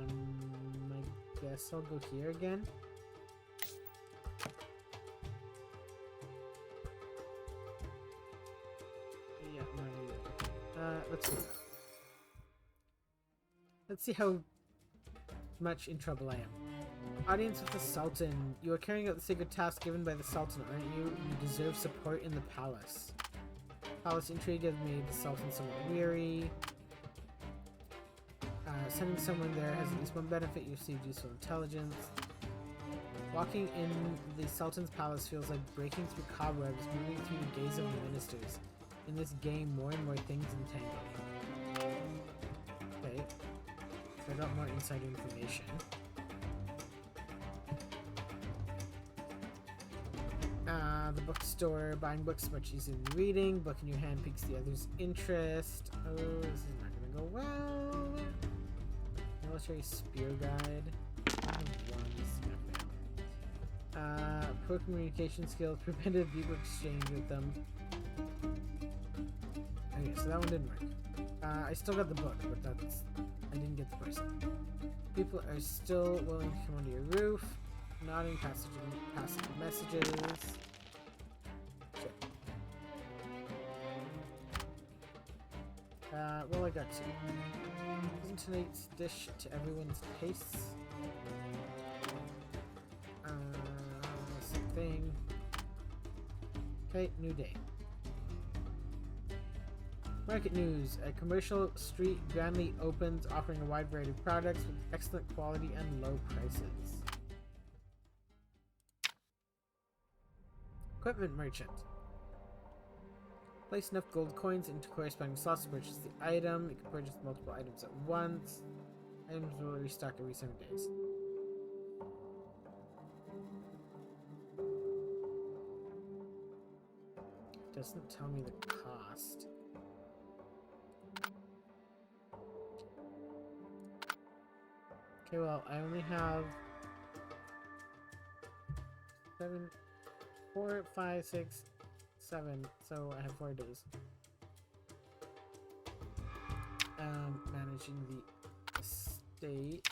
guess I'll go here again. Yeah, money. Let's do that. Let's see how much in trouble I am. Audience with the Sultan. You are carrying out the sacred task given by the Sultan, aren't you? You deserve support in the palace. Palace intrigue has made the Sultan somewhat weary. Sending someone there has at least one benefit. You received useful intelligence. Walking in the Sultan's palace feels like breaking through cobwebs, moving through the gaze of the ministers. In this game, more and more things entangle. Okay. So I got more insider information. The bookstore, buying books much easier than reading. Book in your hand piques the other's interest. Oh, this is not gonna go well. Military spear guide. Poor communication skills, prevented people exchange with them. Okay, so that one didn't work. I still got the book, but I didn't get the person. People are still willing to come onto your roof. Nodding, passive messages. Shit. Well, I got 2. Isn't tonight's dish to everyone's tastes? Something. Okay, new day. Market news. A commercial street grandly opens, offering a wide variety of products with excellent quality and low prices. Equipment merchant. Place enough gold coins into corresponding slots to purchase the item. You can purchase multiple items at once. Items will restock every 7 days. It doesn't tell me the cost. Okay, well, I only have 4, 5, 6, 7, so I have 4 days. Managing the estate.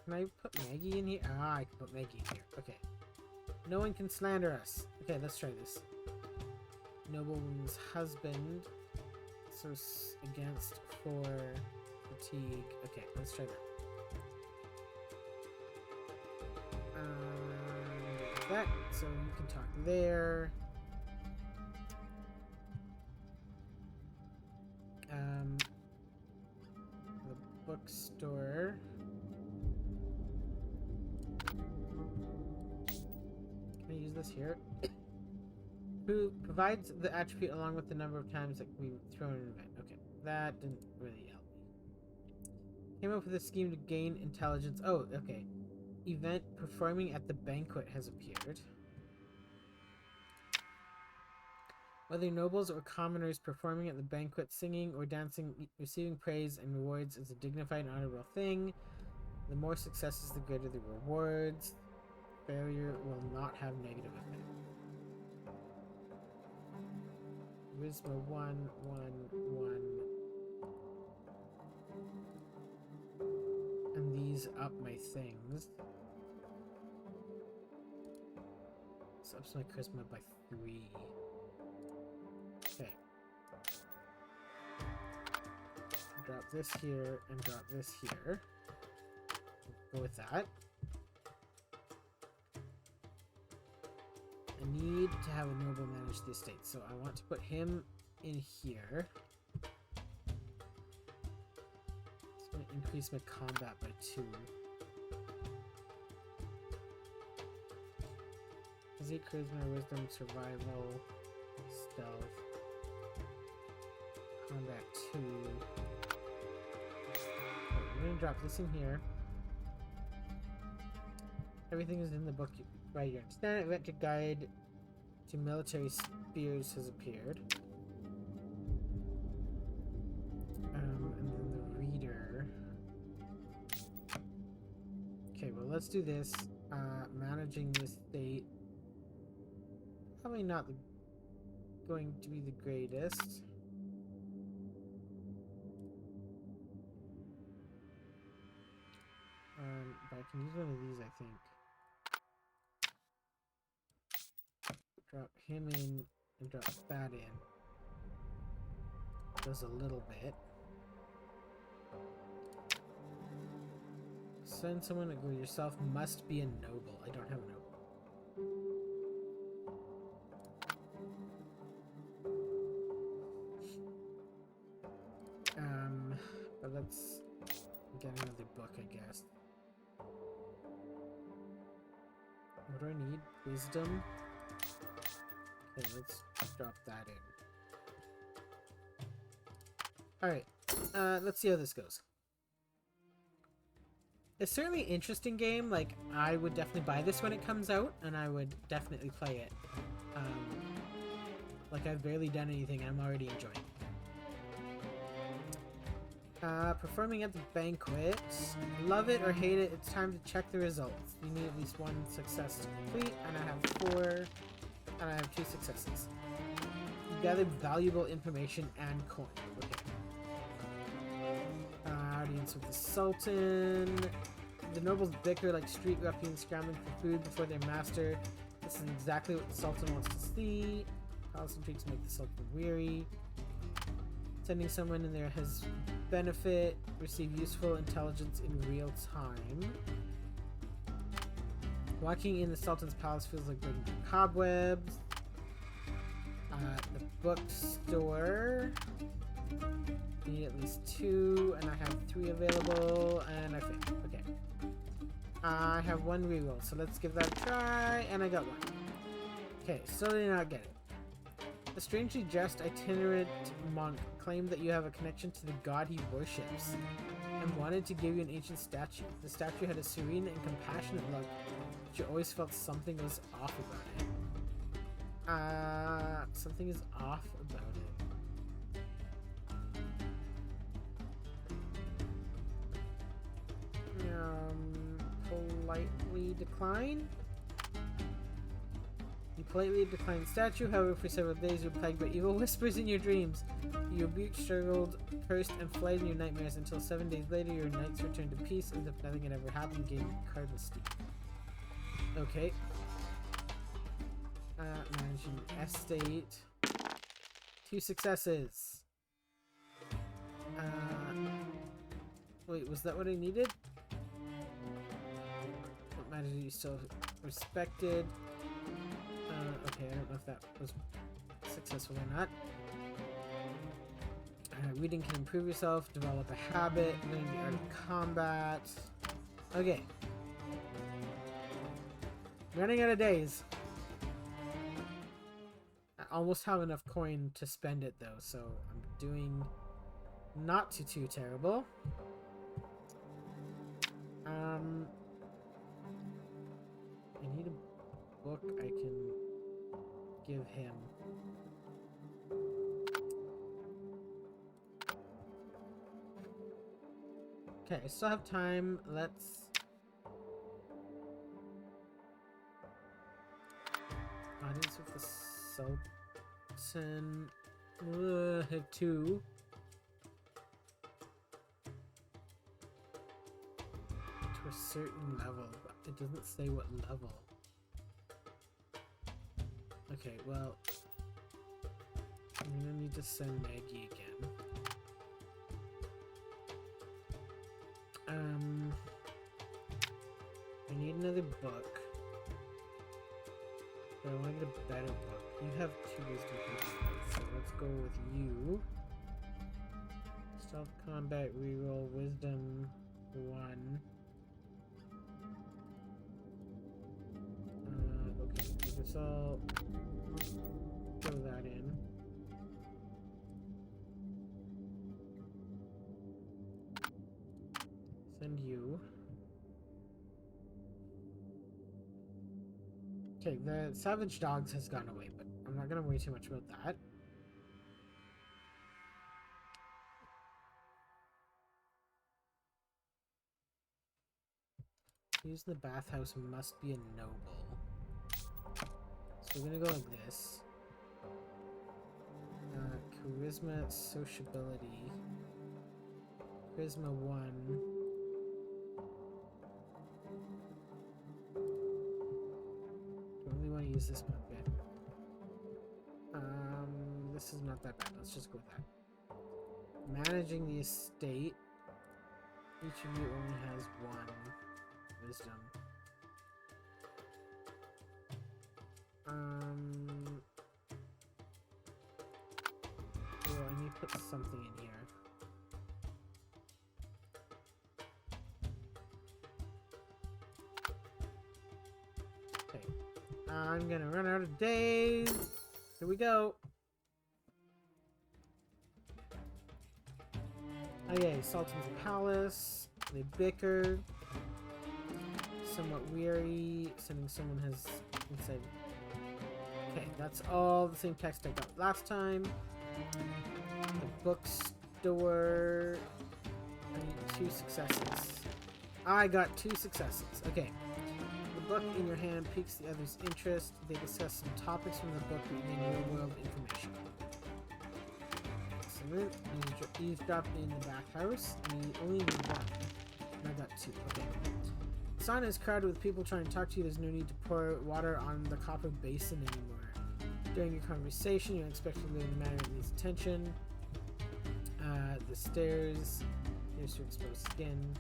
Can I put Maggie in here? Ah, I can put Maggie in here. Okay. No one can slander us. Okay, let's try this. Noblewoman's husband. So against 4 fatigue. Okay, let's try that. That, so you can talk there. The bookstore. Can I use this here? Who provides the attribute along with the number of times that we throw in an event. Okay, that didn't really help me. Came up with a scheme to gain intelligence. Oh, okay. Event performing at the banquet has appeared. Whether nobles or commoners performing at the banquet, singing or dancing, receiving praise and rewards is a dignified and honorable thing. The more successes, the greater the rewards. Failure will not have negative effect. Charisma 1, 1, 1. And these up my things. This ups my charisma by 3. Okay. Drop this here and drop this here. Go with that. I need to have a noble manage the estate, so I want to put him in here. It's going to increase my combat by 2. Physique, charisma, wisdom, survival, stealth, combat 2. Okay, we're going to drop this in here. Everything is in the book right here. Standard event guide to military spears has appeared. And then the reader. Okay, well, let's do this. Managing the estate. Probably not going to be the greatest. But I can use one of these, I think. Drop him in and drop that in. Does a little bit. Send someone to go yourself must be a noble. I don't have a noble. But let's get another book, I guess. What do I need? Wisdom? Okay, let's drop that in. Alright, let's see how this goes. It's certainly an interesting game. Like, I would definitely buy this when it comes out, and I would definitely play it. Like, I've barely done anything, and I'm already enjoying it. Performing at the banquet. Love it or hate it, it's time to check the results. You need at least 1 success to complete, and I have 4, and I have 2 successes. You gather valuable information and coin. Okay. Audience with the Sultan. The nobles bicker like street ruffians scrambling for food before their master. This is exactly what the Sultan wants to see. Palace intrigues make the Sultan weary. Sending someone in there has benefit. Receive useful intelligence in real time. Walking in the Sultan's palace feels like breaking through cobwebs. The bookstore. You need at least 2, and I have 3 available, and I failed. Okay. I have 1 reroll, so let's give that a try, and I got 1. Okay, still did not get it. A strangely dressed itinerant monk claimed that you have a connection to the god he worships and wanted to give you an ancient statue. The statue had a serene and compassionate look, but you always felt something was off about it. Something is off about it. Politely decline? You politely declined statue. However, for several days you were plagued by evil whispers in your dreams. You rebuked, struggled, cursed, and fled in your nightmares until 7 days later your nights returned to peace as if nothing had ever happened, gaining card mystique. Okay. Managing estate. 2 successes. Wait, was that what I needed? What matters you still respected? Okay, I don't know if that was successful or not. Reading can improve yourself, develop a habit, learn the art of combat. Okay. Running out of days. I almost have enough coin to spend it though, so I'm doing not too terrible. I need a book I can give him. Okay, I still have time. Let's... Audience with the Sultan. I have 2. To a certain level, but it doesn't say what level. Okay, well, I'm gonna need to send Maggie again. I need another book. But I wanted a better book. You have 2 wisdom points, so let's go with you. Stealth combat reroll wisdom 1. Okay, I guess I'll throw that in. Send you. Okay, the Savage Dogs has gone away, but I'm not gonna worry too much about that. Use the bathhouse must be a noble. So we're gonna go like this. Charisma, sociability. Charisma 1. Don't really want to use this one bit. This is not that bad. Let's just go with that. Managing the estate. Each of you only has 1 wisdom. Well, I need to put something in here. Okay. I'm gonna run out of days. Here we go. Okay, Sultan's palace. They bicker. Somewhat weary. Sending someone has inside. Okay, that's all the same text I got last time. The bookstore. I need 2 successes. I got 2 successes. Okay. The book in your hand piques the other's interest. They discuss some topics from the book that you gain real-world information. Excellent. Eavesdropped in the bathhouse. And you only need 1. And I got 2. Okay. The sauna is crowded with people trying to talk to you. There's no need to pour water on the copper basin anymore. During your conversation, you unexpectedly learn the matter that needs attention. The stairs. Here's to expose skin.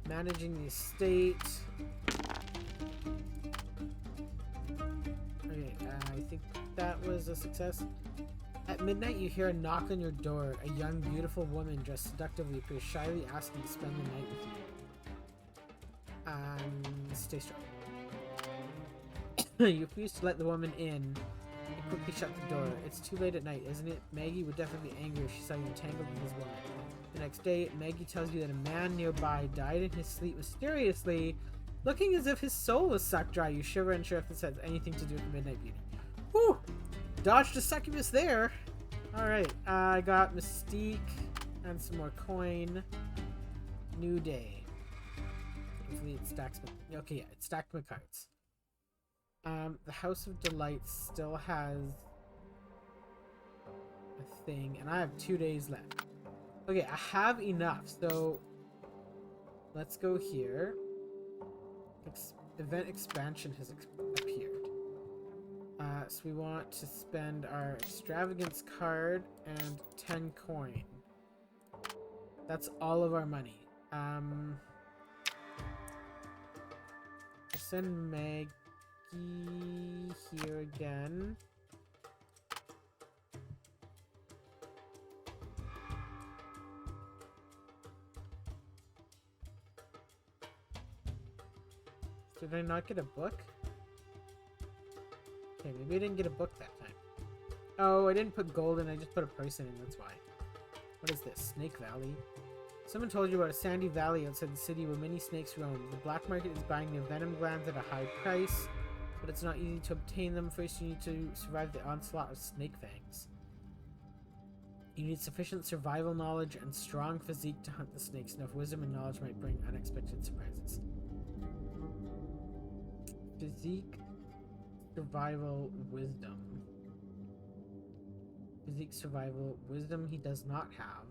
Managing the estate. Okay, I think that was a success. At midnight, you hear a knock on your door. A young, beautiful woman dressed seductively appears shyly asking to spend the night with you. Stay strong. You refuse to let the woman in and quickly shut the door. It's too late at night, isn't it? Maggie would definitely be angry if she saw you entangled with this woman. The next day, Maggie tells you that a man nearby died in his sleep mysteriously, looking as if his soul was sucked dry. You shiver, unsure if this has anything to do with the Midnight Beauty. Whew! Dodged a succubus there! Alright, I got Mystique and some more coin. New day. Hopefully it stacks my... Okay, yeah, it stacked my cards. The House of Delights still has a thing, and I have 2 days left. Okay, I have enough, so let's go here. Event expansion has appeared. So we want to spend our extravagance card and 10 coin. That's all of our money. Send Maggie here again. Did I not get a book? Okay, maybe I didn't get a book that time. Oh, I didn't put gold in, I just put a person in, that's why. What is this? Snake Valley? Someone told you about a sandy valley outside the city where many snakes roam. The black market is buying their venom glands at a high price, but it's not easy to obtain them. First, you need to survive the onslaught of snake fangs. You need sufficient survival knowledge and strong physique to hunt the snakes. Enough wisdom and knowledge might bring unexpected surprises. Physique, survival, wisdom. Physique, survival, wisdom he does not have.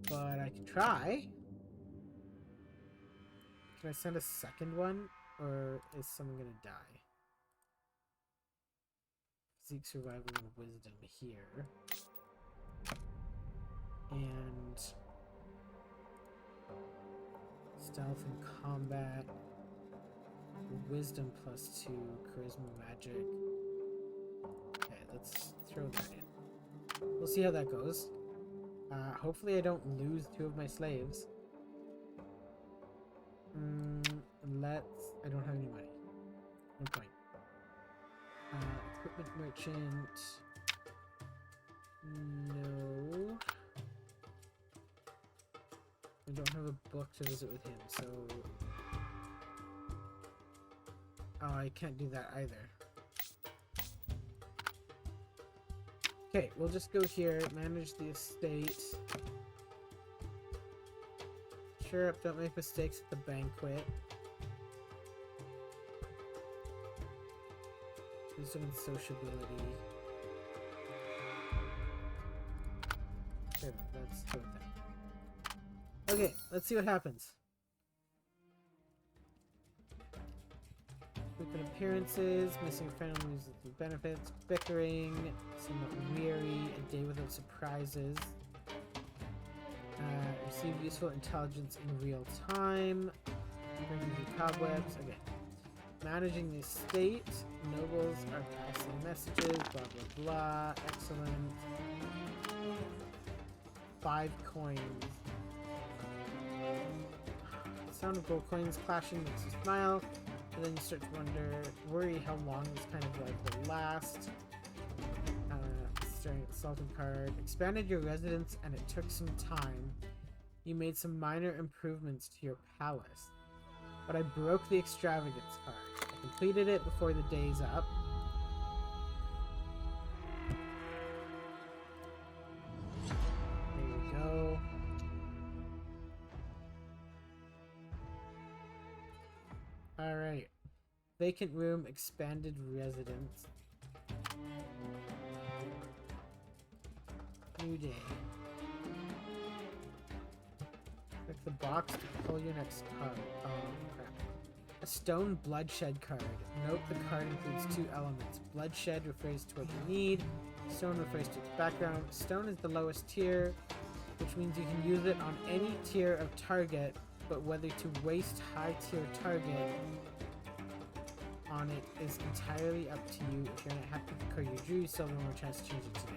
But I can try. Can I send a second one? Or is someone gonna die? Physique, survival, and wisdom here. And stealth and combat. Wisdom +2, charisma, magic. Okay, let's throw that in. We'll see how that goes. Hopefully I don't lose 2 of my slaves. I don't have any money. No point. Equipment merchant. No. I don't have a book to visit with him, so... Oh, I can't do that either. Okay, we'll just go here, manage the estate. Sure up, don't make mistakes at the banquet. Wisdom and sociability. Okay, let's go with that. Okay, let's see what happens. Frequent appearances, missing families with benefits, bickering, somewhat weary, a day without surprises. Receive useful intelligence in real time. Bringing the cobwebs. Okay. Managing the estate. Nobles are passing messages. Blah blah blah. Excellent. 5 coins. Sound of gold coins clashing makes you smile. And then you start to worry how long this kind of life will last. Staring at the Sultan card. Expanded your residence and it took some time. You made some minor improvements to your palace. But I broke the extravagance card. I completed it before the day's up. There we go. Alright. Vacant room, expanded residence. New day. Click the box to pull your next card. Oh, crap. A stone bloodshed card. Note the card includes 2 elements. Bloodshed refers to what you need. Stone refers to its background. Stone is the lowest tier, which means you can use it on any tier of target, but whether to waste high tier target on it is entirely up to you. If you're not happy with the card you drew, you still have one more chance to change it today.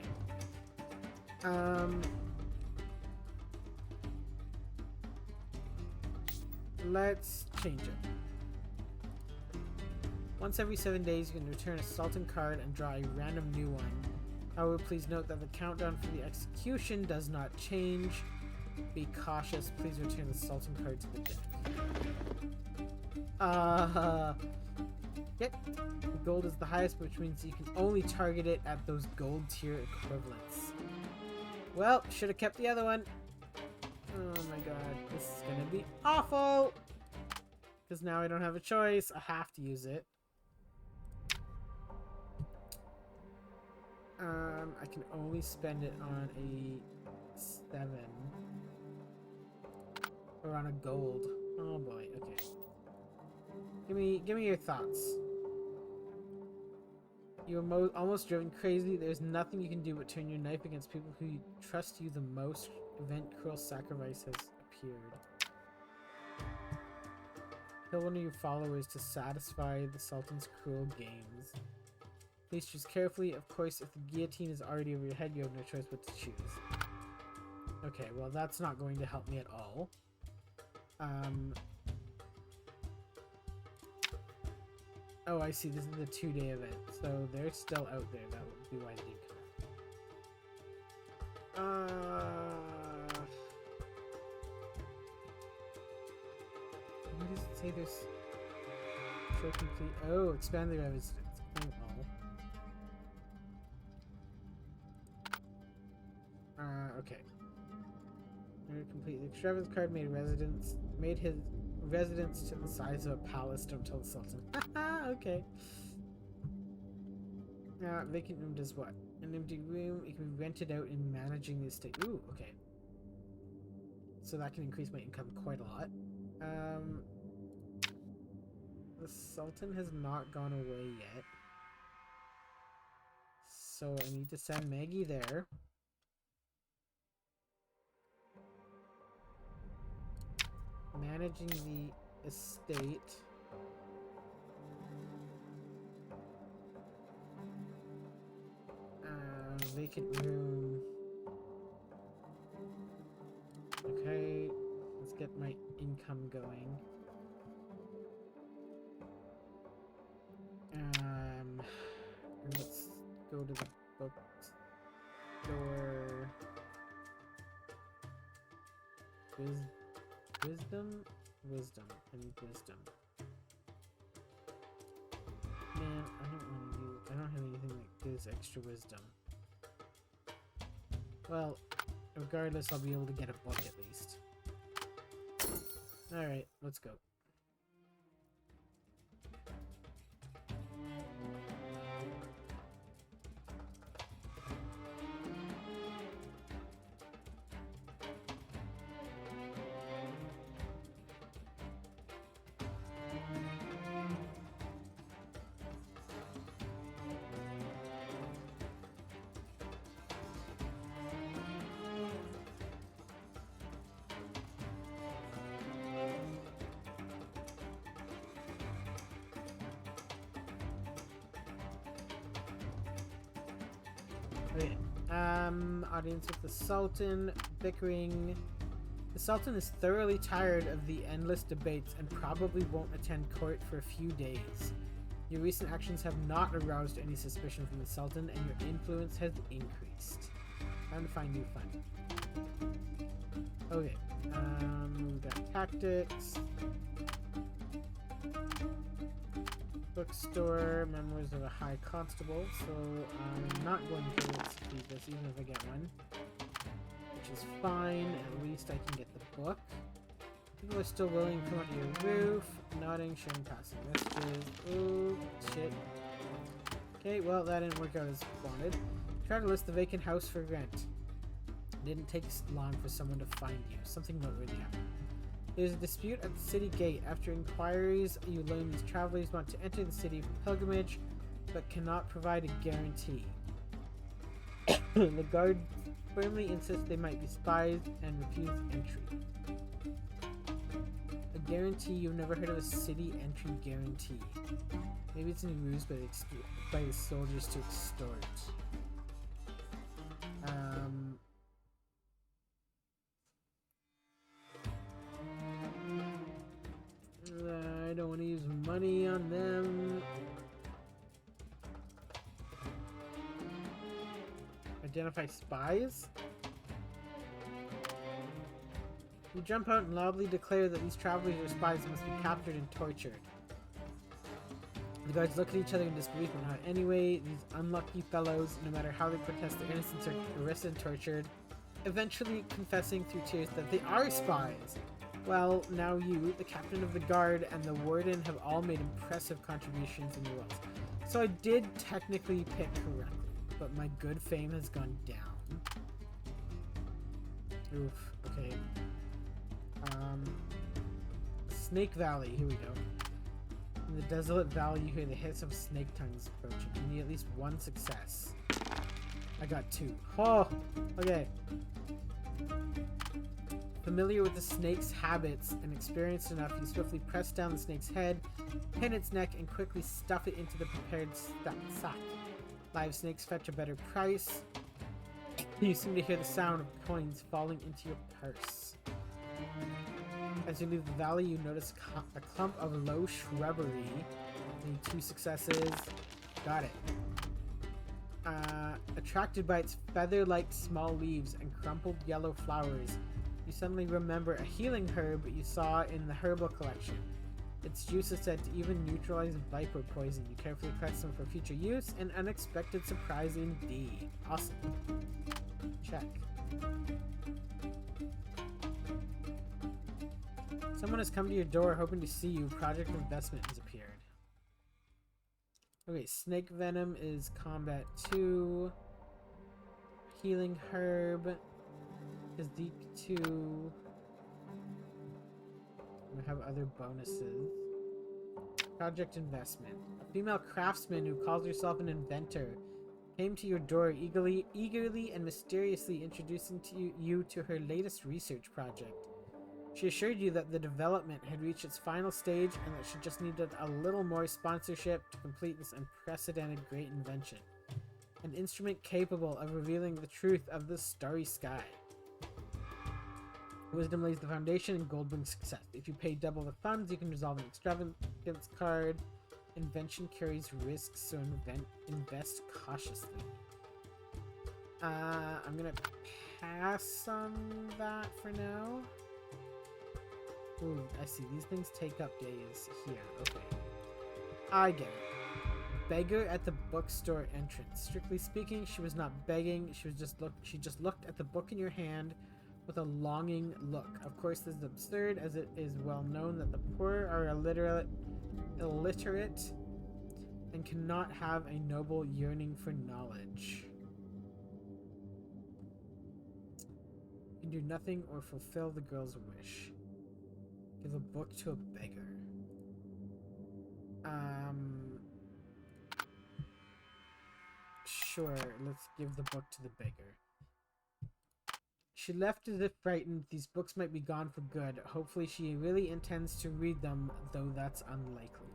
Let's change it. Once every 7 days, you can return a Sultan card and draw a random new one. However, please note that the countdown for the execution does not change. Be cautious. Please return the Sultan card to the deck. Yep. The gold is the highest, which means you can only target it at those gold tier equivalents. Well, should have kept the other one. Oh my god, this is gonna be awful! Because now I don't have a choice. I have to use it. I can only spend it on a 7. Or on a gold. Oh boy, okay. Give me your thoughts. You're almost driven crazy. There's nothing you can do but turn your knife against people who trust you the most. Event cruel sacrifice has appeared. Kill one of your followers to satisfy the Sultan's cruel games. Please choose carefully. Of course, if the guillotine is already over your head, you have no choice but to choose. Okay, well that's not going to help me at all. Oh, I see. This is the 2-day event, so they're still out there. That would be why they didn't come. What does it say? There's show complete. Oh, expand the residence. Okay. Complete the extravagance card made his residence to the size of a palace. Don't tell the Sultan. Okay. Vacant room does what? An empty room. It can be rented out in managing the estate. Ooh, okay. So that can increase my income quite a lot. The Sultan has not gone away yet. So I need to send Maggie there. Managing the estate. Vacant room. Okay, let's get my income going. And let's go to the bookstore. Wisdom? Wisdom. I need wisdom. Man, I don't have anything that gives extra wisdom. Well, regardless, I'll be able to get a book at least. Alright, let's go. Okay. Audience with the Sultan, bickering. The Sultan is thoroughly tired of the endless debates and probably won't attend court for a few days. Your recent actions have not aroused any suspicion from the Sultan, and your influence has increased. Time to find new fun. Okay. We got tactics. Bookstore, memoirs of a high constable, so I'm not going to execute this even if I get one, which is fine. At least I can get the book. People are still willing to come onto your roof, nodding, sharing passing messages. Oh shit. Okay, well that didn't work out as wanted. Try to list the vacant house for rent. It didn't take long for someone to find you. Something noteworthy happened. There's a dispute at the city gate. After inquiries, you learn these travelers want to enter the city for pilgrimage, but cannot provide a guarantee. The guard firmly insists they might be spies and refuse entry. A guarantee? You've never heard of a city entry guarantee. Maybe it's a ruse by the soldiers to extort. I don't want to use money on them. Identify spies? You jump out and loudly declare that these travelers are spies and must be captured and tortured. The guards look at each other in disbelief, but not anyway. These unlucky fellows, no matter how they protest their innocence, are arrested and tortured, eventually confessing through tears that they are spies. Well, now you, the captain of the guard, and the warden have all made impressive contributions in your roles. So I did technically pick correctly, but my good fame has gone down. Oof, okay. Snake Valley, here we go. In the desolate valley, you hear the hiss of snake tongues approaching. You need at least one success. I got 2. Oh, okay. Familiar with the snake's habits and experienced enough, you swiftly press down the snake's head, pin its neck, and quickly stuff it into the prepared sack. Live snakes fetch a better price. You seem to hear the sound of coins falling into your purse. As you leave the valley, you notice a clump of low shrubbery. Need 2 successes. Got it. Attracted by its feather-like small leaves and crumpled yellow flowers, you suddenly remember a healing herb you saw in the herbal collection. Its juice is said to even neutralize viper poison. You carefully collect some for future use. An unexpected surprise indeed. Awesome. Check. Someone has come to your door hoping to see you. Project investment has appeared. Okay, snake venom is combat 2. Healing herb is deep 2. We have other bonuses. Project investment. A female craftsman who calls herself an inventor came to your door eagerly and mysteriously introducing you to her latest research project. She assured you that the development had reached its final stage and that she just needed a little more sponsorship to complete this unprecedented great invention. An instrument capable of revealing the truth of the starry sky. Wisdom lays the foundation and gold brings success. If you pay double the funds, you can resolve an extravagance card. Invention carries risks, so invest cautiously. I'm gonna pass on that for now. Ooh, I see. These things take up days here. Okay. I get it. Beggar at the bookstore entrance. Strictly speaking, she was not begging. She just looked at the book in your hand with a longing look. Of course, this is absurd, as it is well known that the poor are illiterate and cannot have a noble yearning for knowledge. You can do nothing or fulfill the girl's wish. Give a book to a beggar. Sure, let's give the book to the beggar. She left as if frightened. These books might be gone for good. Hopefully she really intends to read them, though that's unlikely.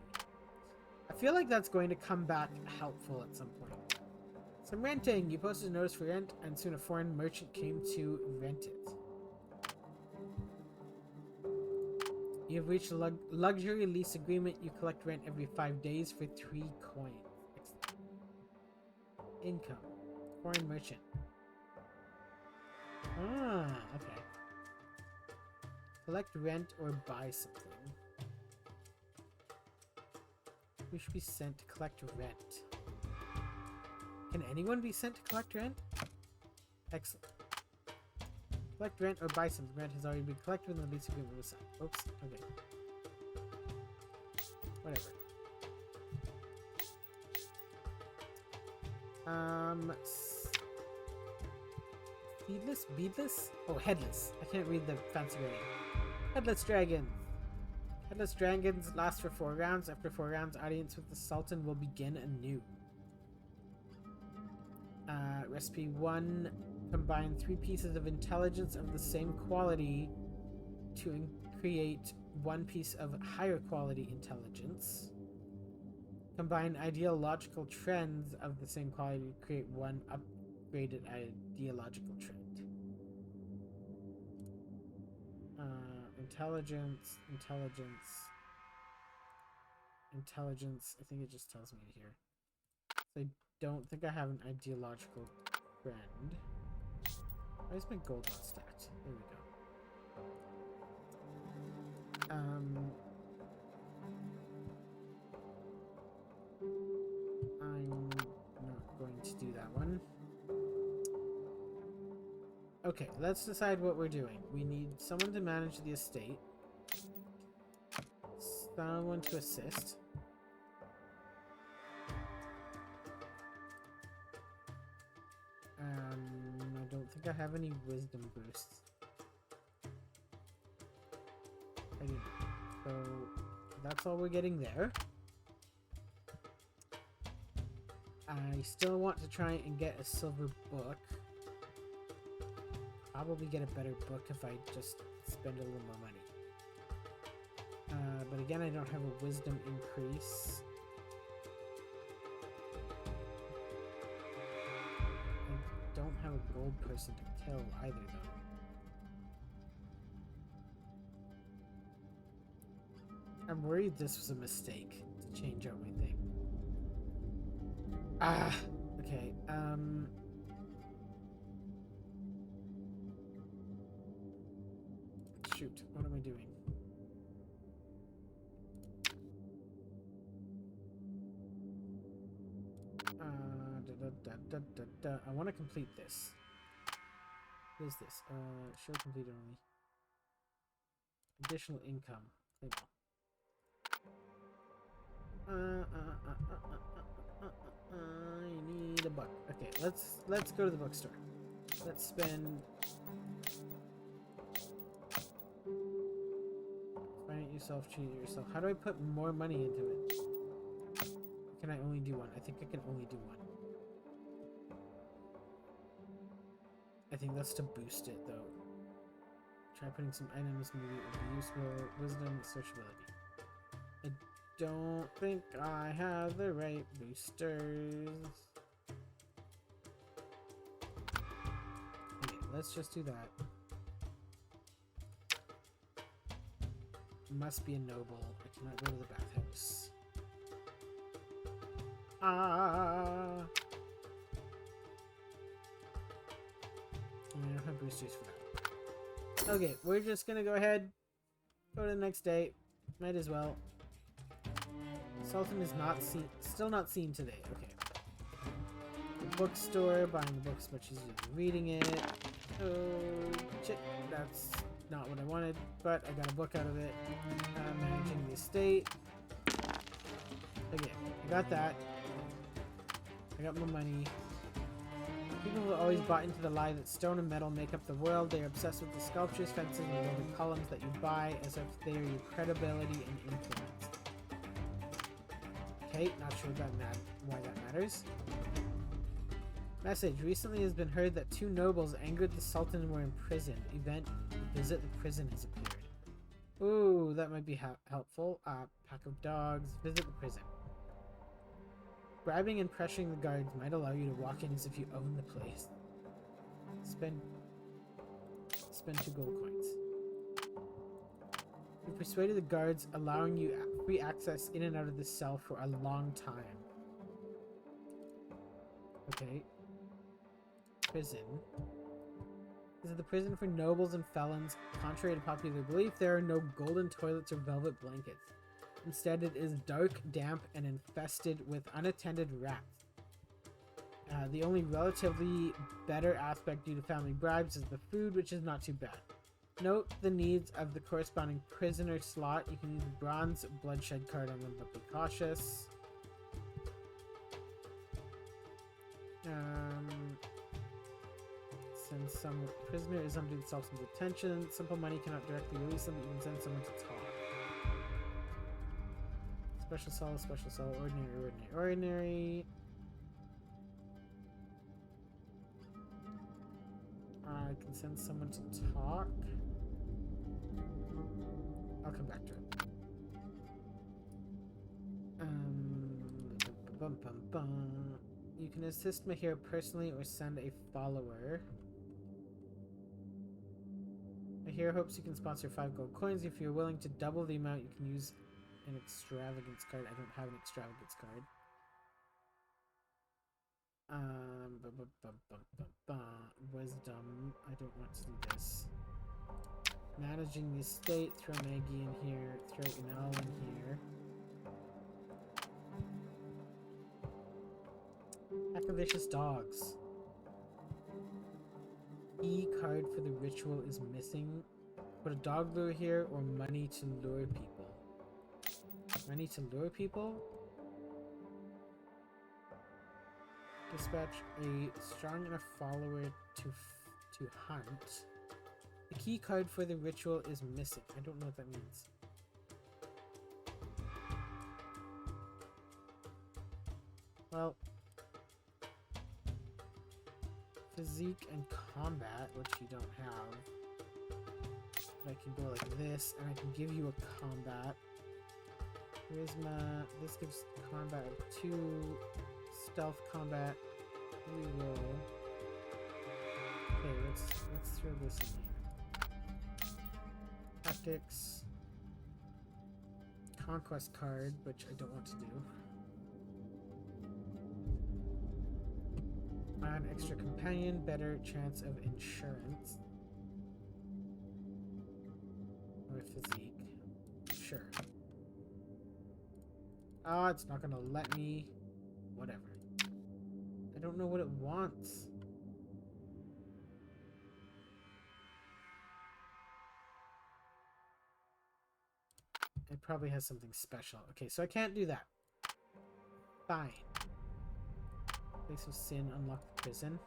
I feel like that's going to come back helpful at some point. Some renting. You posted a notice for rent, and soon a foreign merchant came to rent it. You have reached a luxury lease agreement. You collect rent every 5 days for 3 coins. Excellent. Income. Foreign merchant. Ah, okay. Collect rent or buy something. We should be sent to collect rent. Can anyone be sent to collect rent? Excellent. Collect rent or buy something. Rent has already been collected when the lease agreement was signed. Oops. Okay. Whatever. Seedless? Beadless? Oh, headless. I can't read the fancy wording. Headless dragons. Headless dragons last for 4 rounds. After 4 rounds, audience with the Sultan will begin anew. Recipe 1. Combine 3 pieces of intelligence of the same quality to create 1 piece of higher quality intelligence. Combine ideological trends of the same quality to create 1 upgraded ideological trend. Intelligence. I think it just tells me here. So I don't think I have an ideological trend. Why is my gold not stacked? There we go. I'm not going to do that one. Okay, let's decide what we're doing. We need someone to manage the estate. someone to assist. I don't think I have any wisdom boosts. I do. So that's all we're getting there. I still want to try and get a silver book. Probably get a better book if I just spend a little more money. But again, I don't have a wisdom increase. I don't have a gold person to kill either, though. I'm worried this was a mistake to change out my thing. Ah, okay. Shoot, what am I doing? I want to complete this. What is this? Show completed only. Additional income. I need a buck. Okay, let's go to the bookstore. Let's spend. Find it yourself, treat it yourself. How do I put more money into it? Can I only do one? I think I can only do one. I think that's to boost it, though. Try putting some items, maybe it would be useful. Wisdom, sociability. I don't think I have the right boosters. Okay, let's just do that. Must be a noble. I cannot go to the bathhouse. Ah! I don't have boosters for that. Okay, we're just gonna go ahead. Go to the next day. Might as well. Sultan is not seen. Still not seen today. Okay. The bookstore. Buying the books much easier than reading it. Oh, shit. That's not what I wanted, but I got a book out of it. Managing the estate. Okay, I got that. I got more money. People have always bought into the lie that stone and metal make up the world. They are obsessed with the sculptures, fences, and golden columns that you buy as if they are your credibility and influence. Okay, not sure why that matters. Message. Recently has been heard that two nobles angered the Sultan and were imprisoned. Event. Visit the prison has appeared. Ooh, that might be helpful. Pack of dogs. Visit the prison. Bribing and pressuring the guards might allow you to walk in as if you own the place. Spend 2 gold coins. You persuaded the guards, allowing you free access in and out of the cell for a long time. Okay. Prison. This is the prison for nobles and felons. Contrary to popular belief, there are no golden toilets or velvet blankets. Instead, it is dark, damp, and infested with unattended rats. The only relatively better aspect due to family bribes is the food, which is not too bad. Note the needs of the corresponding prisoner slot. You can use the bronze bloodshed card on them, but be cautious. Send some prisoner is under the Sultan's detention. Simple money cannot directly release them, but you can send someone to talk. Special cell, ordinary. I can send someone to talk. I'll come back to it. You can assist Mahir personally or send a follower. Mahir hopes you can sponsor 5 gold coins. If you're willing to double the amount, you can use an extravagance card. I don't have an extravagance card. Wisdom. I don't want to do this. Managing the estate. Throw Maggie in here. Throw Inal in here. Pack of vicious dogs. E card for the ritual is missing. Put a dog lure here or money to lure people. I need to lure people? Dispatch a strong enough follower to hunt. The key card for the ritual is missing. I don't know what that means. Well, physique and combat, which you don't have. But I can go like this, and I can give you a combat. Charisma. This gives combat of 2. Stealth combat. Reroll. Okay, let's throw this in here. Tactics. Conquest card, which I don't want to do. An extra companion, better chance of insurance. Or physique. Sure. Oh, it's not gonna let me. Whatever. I don't know what it wants. It probably has something special. Okay, so I can't do that. Fine. Place of Sin, unlock the prison.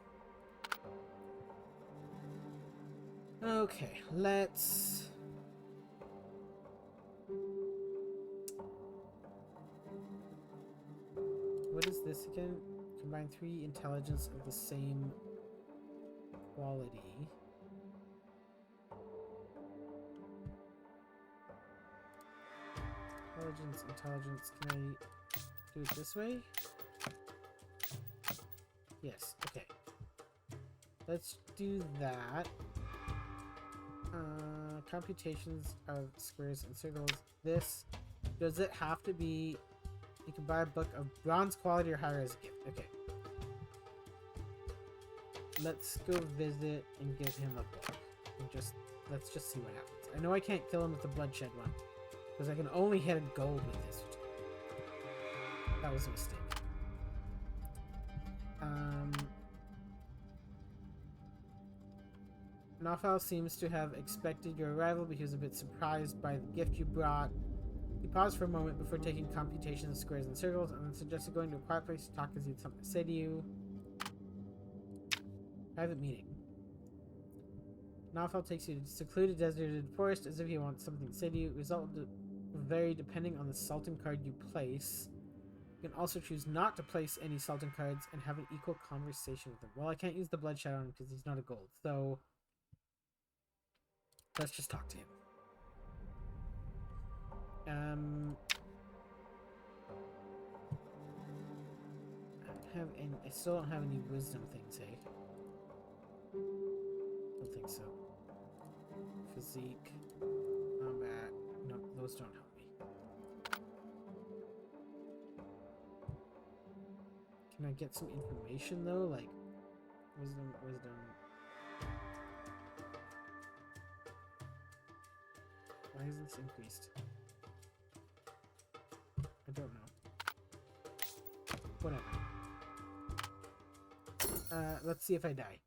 Okay, let's... What is this again? Combine 3 intelligence of the same quality. Intelligence. Can I do it this way? Yes, okay. Let's do that. Computations of squares and circles. This. Does it have to be... You can buy a book of bronze quality or higher as a gift. Okay. Let's go visit and give him a book. And let's just see what happens. I know I can't kill him with the bloodshed one. Because I can only hit a gold with this. That was a mistake. Nafal seems to have expected your arrival, but he was a bit surprised by the gift you brought. He paused for a moment before taking computations of squares and circles, and then suggested going to a quiet place to talk as he had something to say to you. Private meeting. Nafal takes you to a secluded, deserted forest as if he wants something to say to you. Result will vary depending on the Sultan card you place. You can also choose not to place any Sultan cards and have an equal conversation with him. Well, I can't use the bloodshed on him because he's not a gold, so let's just talk to him. I still don't have any wisdom things, eh? Don't think so. Physique, combat, no, those don't help me. Can I get some information though? Like, wisdom. Why is this increased? I don't know. Whatever. Let's see if I die.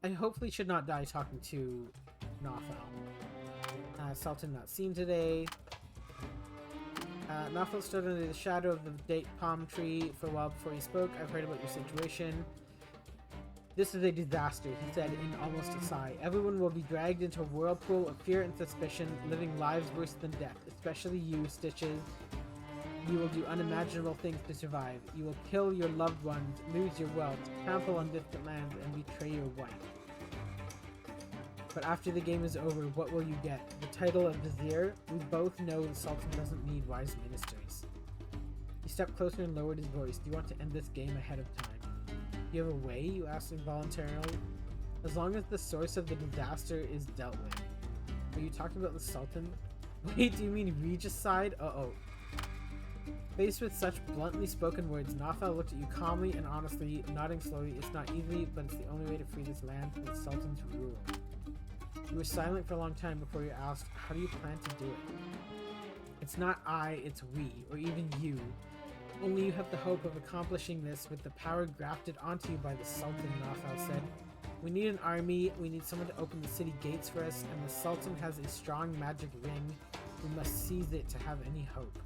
I hopefully should not die talking to Nafal. Sultan not seen today. Nafal stood under the shadow of the date palm tree for a while before he spoke. I've heard about your situation. This is a disaster, he said in almost a sigh. Everyone will be dragged into a whirlpool of fear and suspicion, living lives worse than death, especially you, Stitches. You will do unimaginable things to survive. You will kill your loved ones, lose your wealth, trample on distant lands, and betray your wife. But after the game is over, what will you get? The title of Vizier? We both know the Sultan doesn't need wise ministers. He stepped closer and lowered his voice. Do you want to end this game ahead of time? Do you have a way? You asked involuntarily. As long as the source of the disaster is dealt with. Are you talking about the Sultan? Wait, do you mean regicide? Uh-oh. Faced with such bluntly spoken words, Nafal looked at you calmly and honestly, nodding slowly. It's not easy, but it's the only way to free this land from the Sultan's rule. You were silent for a long time before you asked, how do you plan to do it? It's not I, it's we, or even you. Only you have the hope of accomplishing this with the power grafted onto you by the Sultan, Nafal said. We need an army, we need someone to open the city gates for us, and the Sultan has a strong magic ring. We must seize it to have any hope.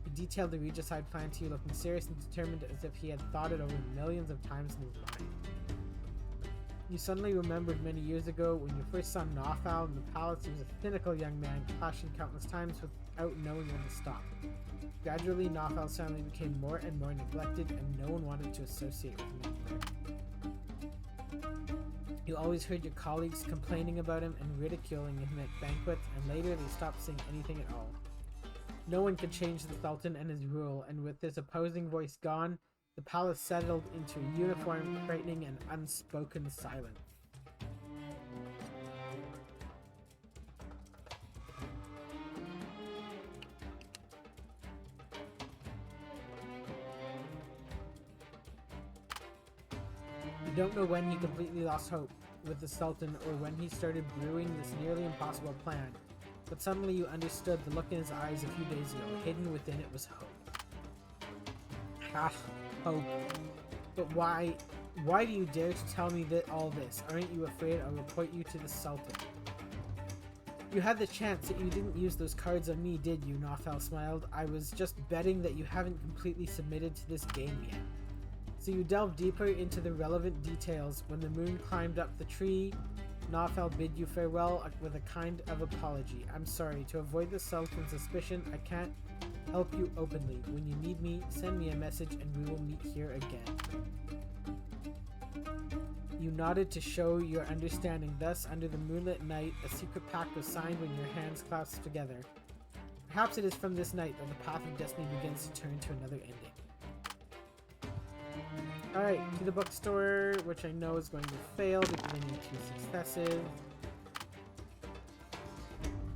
He detailed the regicide plan to you, looking serious and determined as if he had thought it over millions of times in his mind. You suddenly remembered many years ago when you first saw Nothal in the palace. He was a cynical young man, clashing countless times without knowing when to stop. Gradually, Nothal's family became more and more neglected, and no one wanted to associate with him anymore. You always heard your colleagues complaining about him and ridiculing him at banquets, and later they stopped saying anything at all. No one could change the Sultan and his rule, and with this opposing voice gone, the palace settled into a uniform, frightening, and unspoken silence. You don't know when he completely lost hope with the Sultan or when he started brewing this nearly impossible plan, but suddenly you understood the look in his eyes a few days ago. Hidden within it was hope. Ah, hope. But why do you dare to tell me that all this? Aren't you afraid I'll report you to the Sultan? You had the chance, that you didn't use those cards on me, did you? Nothal smiled. I was just betting that you haven't completely submitted to this game yet. So you delved deeper into the relevant details. When the moon climbed up the tree, Nothal bid you farewell with a kind of apology. I'm sorry, to avoid the Sultan's suspicion, I can't help you openly. When you need me, send me a message and we will meet here again. You nodded to show your understanding. Thus, under the moonlit night, a secret pact was signed when your hands clasped together. Perhaps it is from this night that the path of destiny begins to turn to another ending. Alright, to the bookstore, which I know is going to fail because I need 2 successes.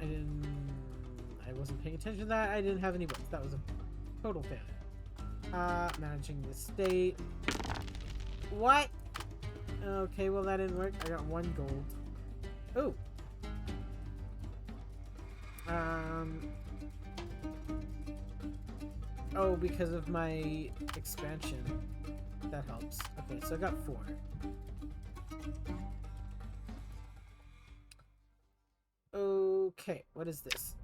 I wasn't paying attention to that. I didn't have any books. That was a total failure. Managing the state. What? Okay, well that didn't work. I got 1 gold. Ooh. Oh, because of my expansion. That helps. Okay, so I got 4. Okay, what is this?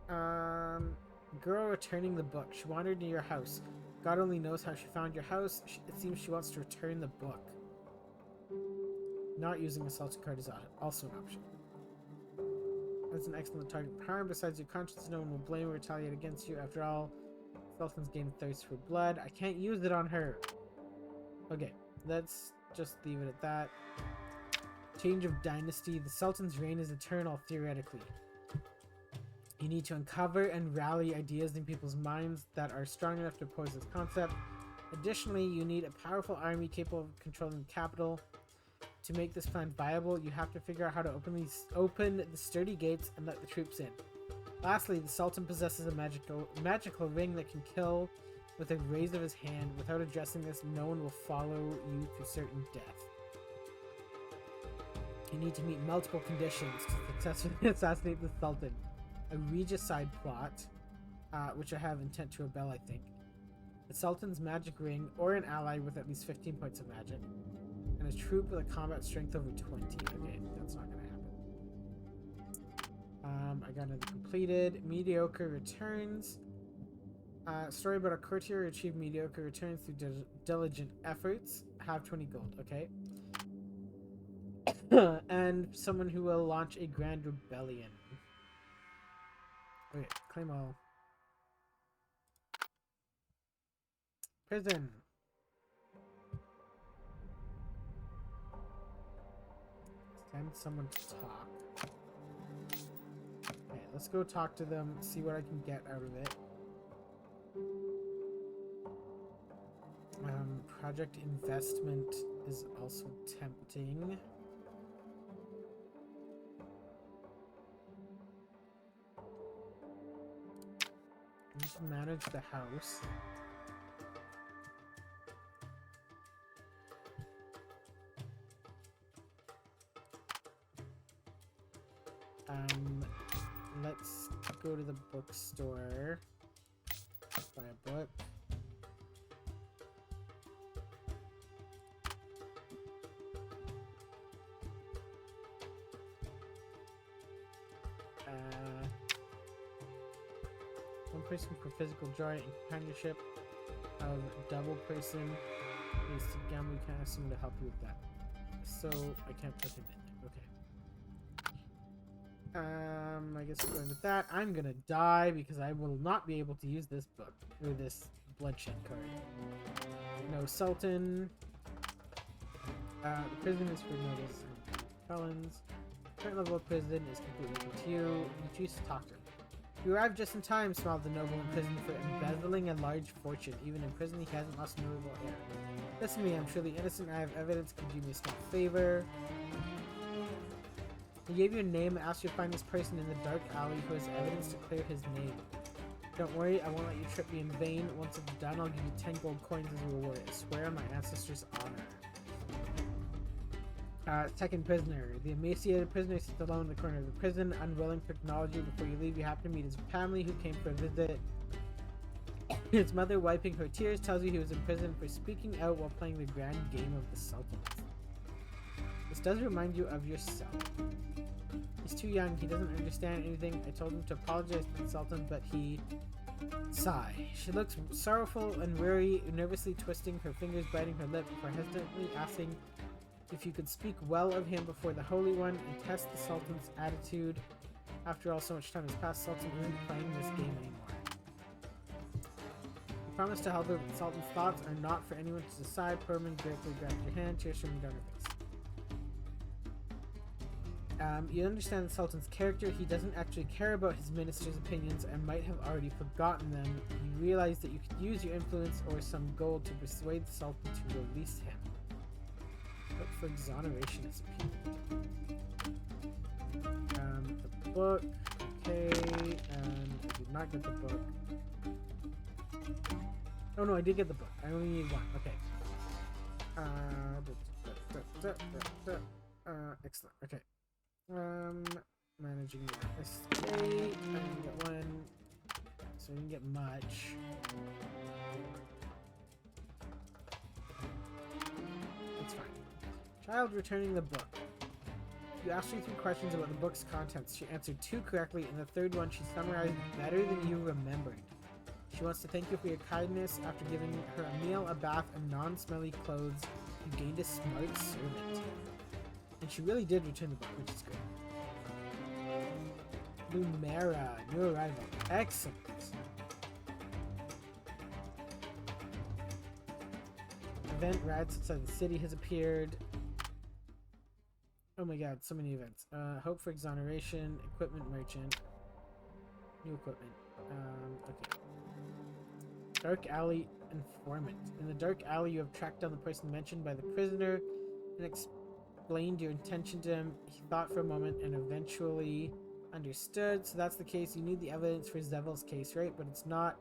Girl returning the book. She wandered near your house. God only knows how she found your house. It seems she wants to return the book. Not using a Sultan card is also an option. That's an excellent target for harm. Besides your conscience, no one will blame or retaliate against you. After all, Sultan's gained thirst for blood. I can't use it on her. Okay, let's just leave it at that. Change of dynasty. The Sultan's reign is eternal, theoretically. You need to uncover and rally ideas in people's minds that are strong enough to oppose this concept. Additionally, you need a powerful army capable of controlling the capital. To make this plan viable, you have to figure out how to open the sturdy gates and let the troops in. Lastly, the Sultan possesses a magical ring that can kill with a raise of his hand. Without addressing this, no one will follow you to certain death. You need to meet multiple conditions to successfully assassinate the Sultan. A regicide plot, which I have intent to rebel, I think. The Sultan's magic ring, or an ally with at least 15 points of magic. And a troop with a combat strength over 20. Okay, that's not gonna happen. I got another completed. Mediocre returns. Story about a courtier who achieved mediocre returns through diligent efforts. Have 20 gold, okay. And someone who will launch a grand rebellion. Okay, claim all. Prison. Send someone to talk. Okay, let's go talk to them, see what I can get out of it. Project investment is also tempting. I need to manage the house. Let's go to the bookstore. Buy a book. person for physical joy and companionship. Of double person is to gamble. You can't ask someone to help you with that. So I can't put him in. Okay. I guess going with that, I'm gonna die because I will not be able to use this book or this bloodshed card. No Sultan. The prison is for notice and felons. Current level of prison is completely open to you. You choose to talk to him. You arrived just in time, smiled the noble in prison for embezzling a large fortune. Even in prison, he hasn't lost a notable heir. Listen to me, I'm truly innocent. I have evidence. Could you do me a small favor? He gave you a name and asked you to find this person in the dark alley who has evidence to clear his name. Don't worry, I won't let you trip me in vain. Once it's done, I'll give you 10 gold coins as a reward. I swear on my ancestors' honor. Second prisoner. The emaciated prisoner sits alone in the corner of the prison, unwilling to acknowledge you. Before you leave, you happen to meet his family who came for a visit. His mother, wiping her tears, tells you he was in prison for speaking out while playing the grand game of the Sultan. This does remind you of yourself. He's too young, he doesn't understand anything. I told him to apologize to the Sultan, but he... Sigh. She looks sorrowful and weary, nervously twisting her fingers, biting her lip before hesitantly asking if you could speak well of him before the Holy One and test the Sultan's attitude. After all, so much time has passed, Sultan isn't playing this game anymore. You promise to help her, but the Sultan's thoughts are not for anyone to decide. Perman gratefully grabbed your hand, tears streaming down her face. You understand the Sultan's character. He doesn't actually care about his minister's opinions and might have already forgotten them. You realize that you could use your influence or some gold to persuade the Sultan to release him. Look for exoneration as appeared. The book. Okay, and I did not get the book. Oh no, I did get the book. I only need one. Okay. Excellent. Okay. Managing your estate. I didn't get one, so I didn't get much. That's fine. Child returning the book. You asked her 3 questions about the book's contents. She answered 2 correctly, and the third one she summarized better than you remembered. She wants to thank you for your kindness. After giving her a meal, a bath, and non-smelly clothes, you gained a smart servant. And she really did return the book, which is great. Lumera, new arrival. Excellent. Event rats outside the city has appeared. Oh my god, so many events. Hope for exoneration, equipment merchant, new equipment. Okay. Dark alley informant. In the dark alley, you have tracked down the person mentioned by the prisoner and explained your intention to him. He thought for a moment and eventually understood. So that's the case. You need the evidence for Zevel's case, right? But it's not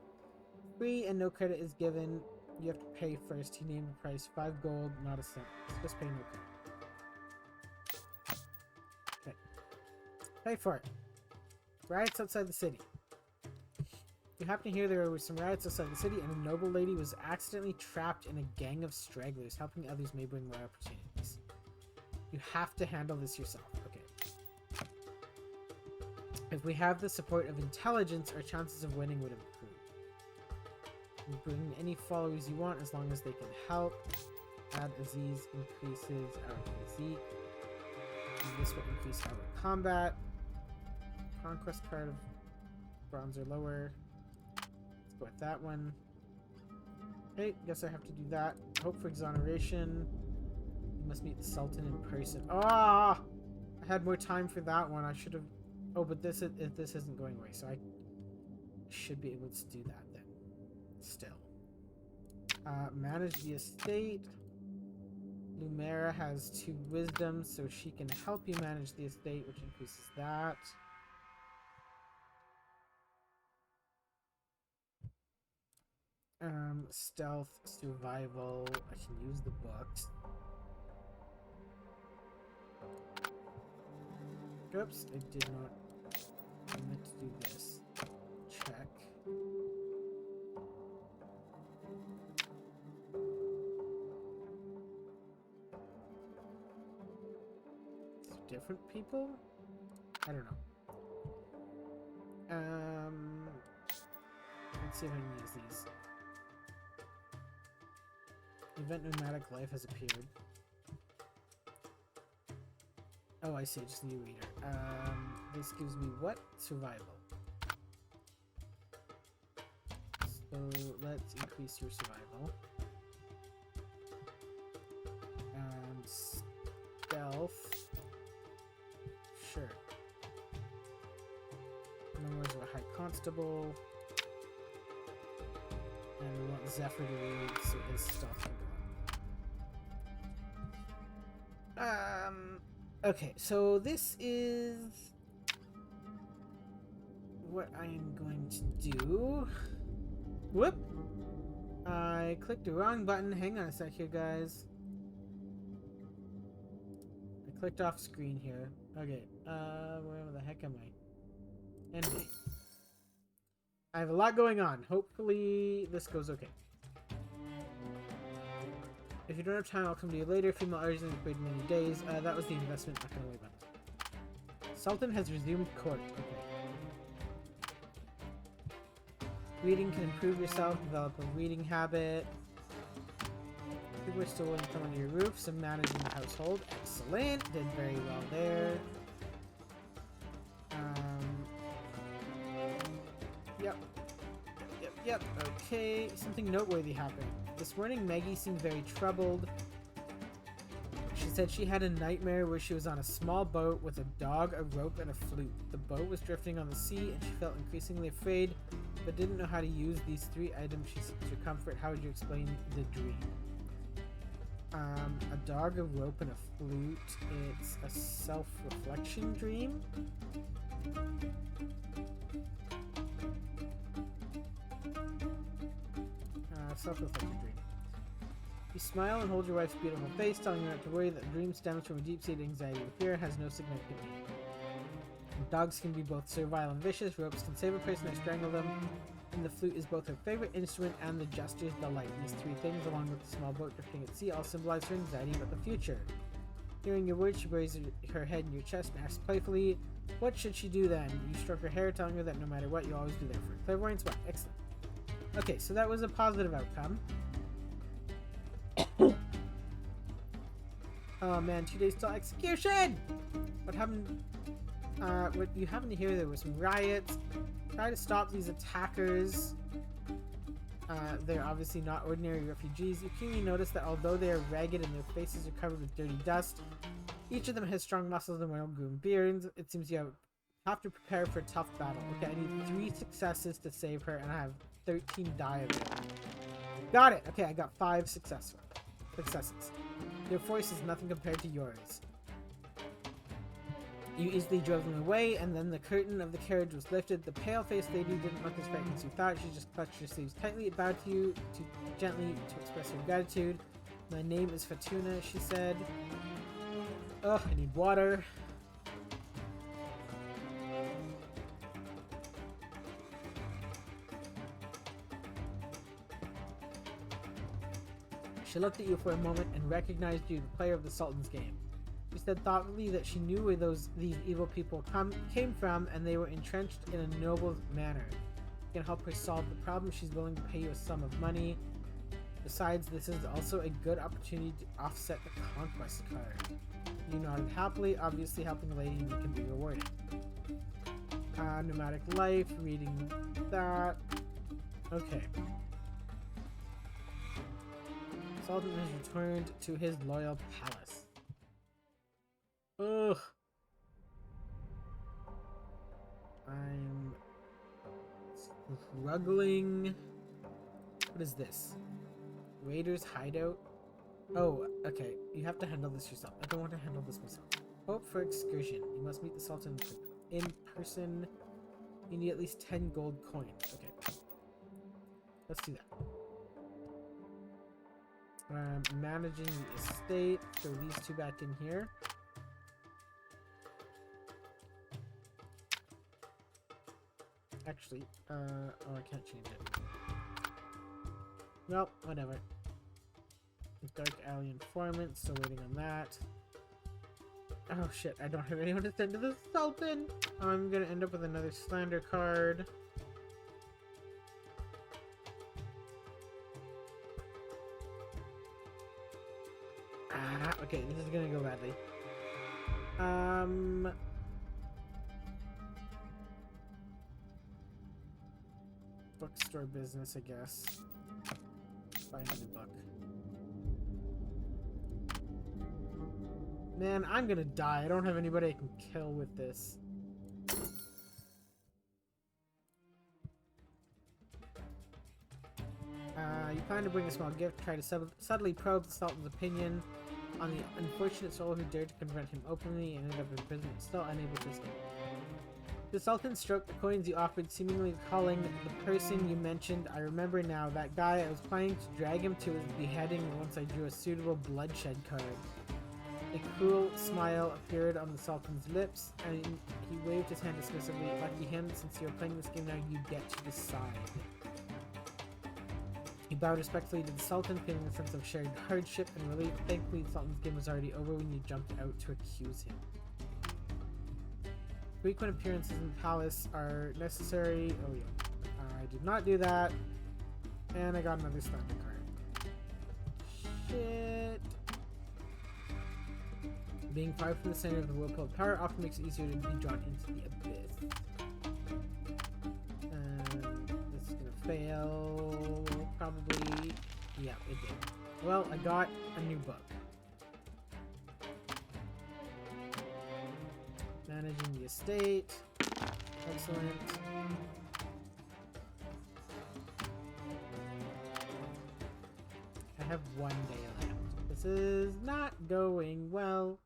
free and no credit is given. You have to pay first. He named the price 5 gold, not a cent. Just pay no credit. Okay. Pay for it. Riots outside the city. You happen to hear there were some riots outside the city and a noble lady was accidentally trapped in a gang of stragglers. Helping others may bring more opportunities. You have to handle this yourself. Okay. If we have the support of intelligence, our chances of winning would improve. You bring any followers you want as long as they can help. Add Aziz increases our physique. And this will increase our combat. Conquest card of bronze or lower. Let's go with that one. Okay, guess I have to do that. Hope for exoneration. You must meet the Sultan in person. Ah! I had more time for that one. I should have... Oh, but this isn't going away, so I should be able to do that then. Still. Manage the estate. Lumera has 2 wisdom, so she can help you manage the estate, which increases that. Stealth, survival. I can use the books. Oops, I did not. I meant to do this. Check. Different people? I don't know. see if I can use these. Event Nomadic Life has appeared. Oh, I see, just a new reader. This gives me what? Survival. So let's increase your survival. Stealth. Sure. Numbers of a high constable. And we want Zephyr to read so his stealth can go up. Okay, so this is what I am going to do. Whoop! I clicked the wrong button. Hang on a sec here, guys. I clicked off screen here. Okay, where the heck am I? Ending. I have a lot going on. Hopefully this goes okay. If you don't have time, I'll come to you later. Female artisan has waited many days. That was the investment. Not gonna worry about it. Sultan has resumed court. Okay. Reading can improve yourself. Develop a reading habit. People are still willing to come under your roof. Some managing the household. Excellent. Did very well there. Yep. Okay. Something noteworthy happened. This morning, Maggie seemed very troubled. She said she had a nightmare where she was on a small boat with a dog, a rope, and a flute. The boat was drifting on the sea, and she felt increasingly afraid, but didn't know how to use these 3 items she sought to comfort. How would you explain the dream? A dog, a rope, and a flute. It's a self-reflection dream. Self-reflection dream. You smile and hold your wife's beautiful face, telling her not to worry that the dream stems from a deep-seated anxiety or fear and has no significant meaning. Dogs can be both servile and vicious, ropes can save a person or strangle them, and the flute is both her favorite instrument and the jester's delight. These 3 things, along with the small boat drifting at sea, all symbolize her anxiety about the future. Hearing your words, she buries her head in your chest and asks playfully, what should she do then? You stroke her hair, telling her that no matter what, you'll always be there for her. Clairvoyance, what? Excellent. Okay, so that was a positive outcome. Oh man, 2 days till execution! What happened? What you happen to hear, there were some riots. Try to stop these attackers. They're obviously not ordinary refugees. You keenly notice that although they are ragged and their faces are covered with dirty dust, each of them has strong muscles and well-groomed beards. It seems you have to prepare for a tough battle. Okay, I need 3 successes to save her, and I have 13 die of it. Got it! Okay, I got 5 successes. Their force is nothing compared to yours. You easily drove them away, and then the curtain of the carriage was lifted. The pale-faced lady didn't look as frightened as you thought. She just clutched her sleeves tightly, bowed to you gently to express her gratitude. My name is Fatuna, she said. Ugh, I need water. She looked at you for a moment and recognized you, the player of the Sultan's game. She said thoughtfully that she knew where these evil people came from, and they were entrenched in a noble manner. You can help her solve the problem. She's willing to pay you a sum of money. Besides, this is also a good opportunity to offset the conquest card. You nodded happily. Obviously, helping a lady can be rewarding. Nomadic life, reading that. Okay. Sultan has returned to his loyal palace. Ugh. I'm struggling. What is this? Raiders hideout? Oh, okay. You have to handle this yourself. I don't want to handle this myself. Hope for excursion. You must meet the Sultan in person. You need at least 10 gold coins. Okay. Let's do that. Managing the estate. Throw these 2 back in here. Actually, oh, I can't change it. Well, whatever. Dark Alley Informant, still waiting on that. Oh shit, I don't have anyone to send to the Sultan! I'm gonna end up with another slander card. Okay, this is gonna go badly. Bookstore business, I guess. Buy another book. Man, I'm gonna die. I don't have anybody I can kill with this. You plan to bring a small gift, try to subtly probe the Sultan's opinion on the unfortunate soul who dared to confront him openly and ended up in prison, still unable to escape. The Sultan stroked the coins you offered, seemingly recalling the person you mentioned. I remember now, that guy. I was planning to drag him to his beheading once I drew a suitable bloodshed card. A cruel smile appeared on the Sultan's lips, and he waved his hand dismissively. Lucky him, since you're playing this game now, you get to decide. He bowed respectfully to the Sultan, feeling a sense of shared hardship and relief. Thankfully, the Sultan's game was already over when you jumped out to accuse him. Frequent appearances in the palace are necessary. Oh yeah, I did not do that. And I got another slander card. Shit. Being far from the center of the whirlpool of power often makes it easier to be drawn into the abyss. This is gonna fail. Probably. Yeah, it did. Well, I got a new book. Managing the estate. Excellent. I have 1 day left. This is not going well.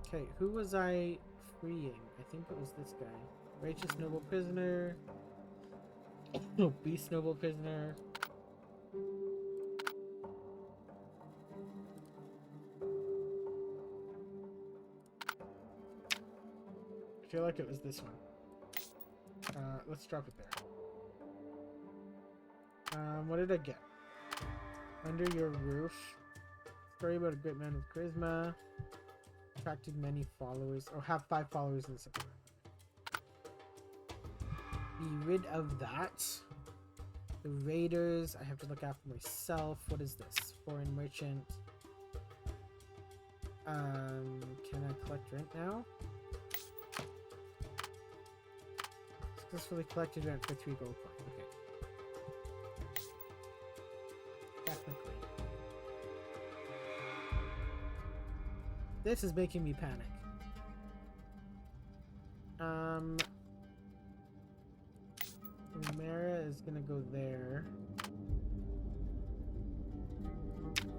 Okay, who was I freeing? I think it was this guy. Righteous noble prisoner. Beast noble prisoner. I feel like it was this one. Let's drop it there. What did I get? Under your roof. Story about a great man with charisma. Attracted many followers. Oh, have 5 followers in the server. Be rid of that. The raiders. I have to look after myself. What is this? Foreign merchant. Can I collect rent now? Successfully collected rent for 3 gold coins. Okay. Technically. This is making me panic. Mara is gonna go there.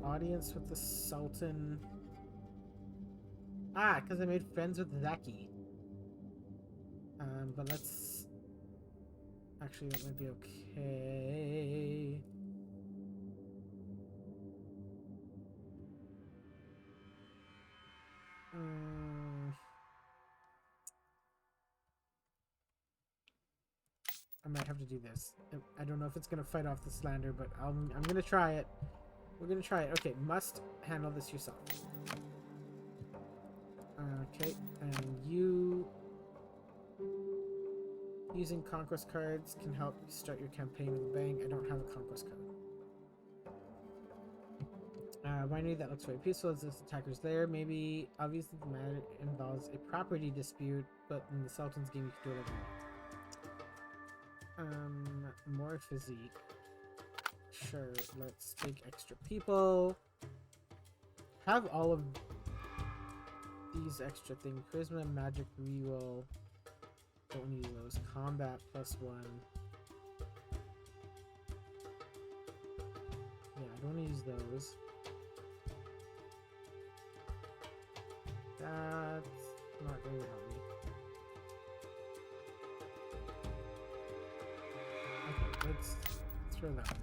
Audience with the Sultan. Ah, because I made friends with Zaki. But let's... Actually, that might be okay. I might have to do this. I don't know if it's gonna fight off the slander, but I'm gonna try it. We're gonna try it. Okay, must handle this yourself. Okay, and you using conquest cards can help you start your campaign with a bang. I don't have a conquest card. Winery that looks very peaceful. Is this attacker's lair? Maybe. Obviously, the matter involves a property dispute, but in the Sultan's game, you can do whatever you want. More physique. Sure, let's take extra people. Have all of these extra things. Charisma, magic, reroll. Don't use those. Combat +1. Yeah, I don't use those. That's not going to help me. Okay, let's throw that one.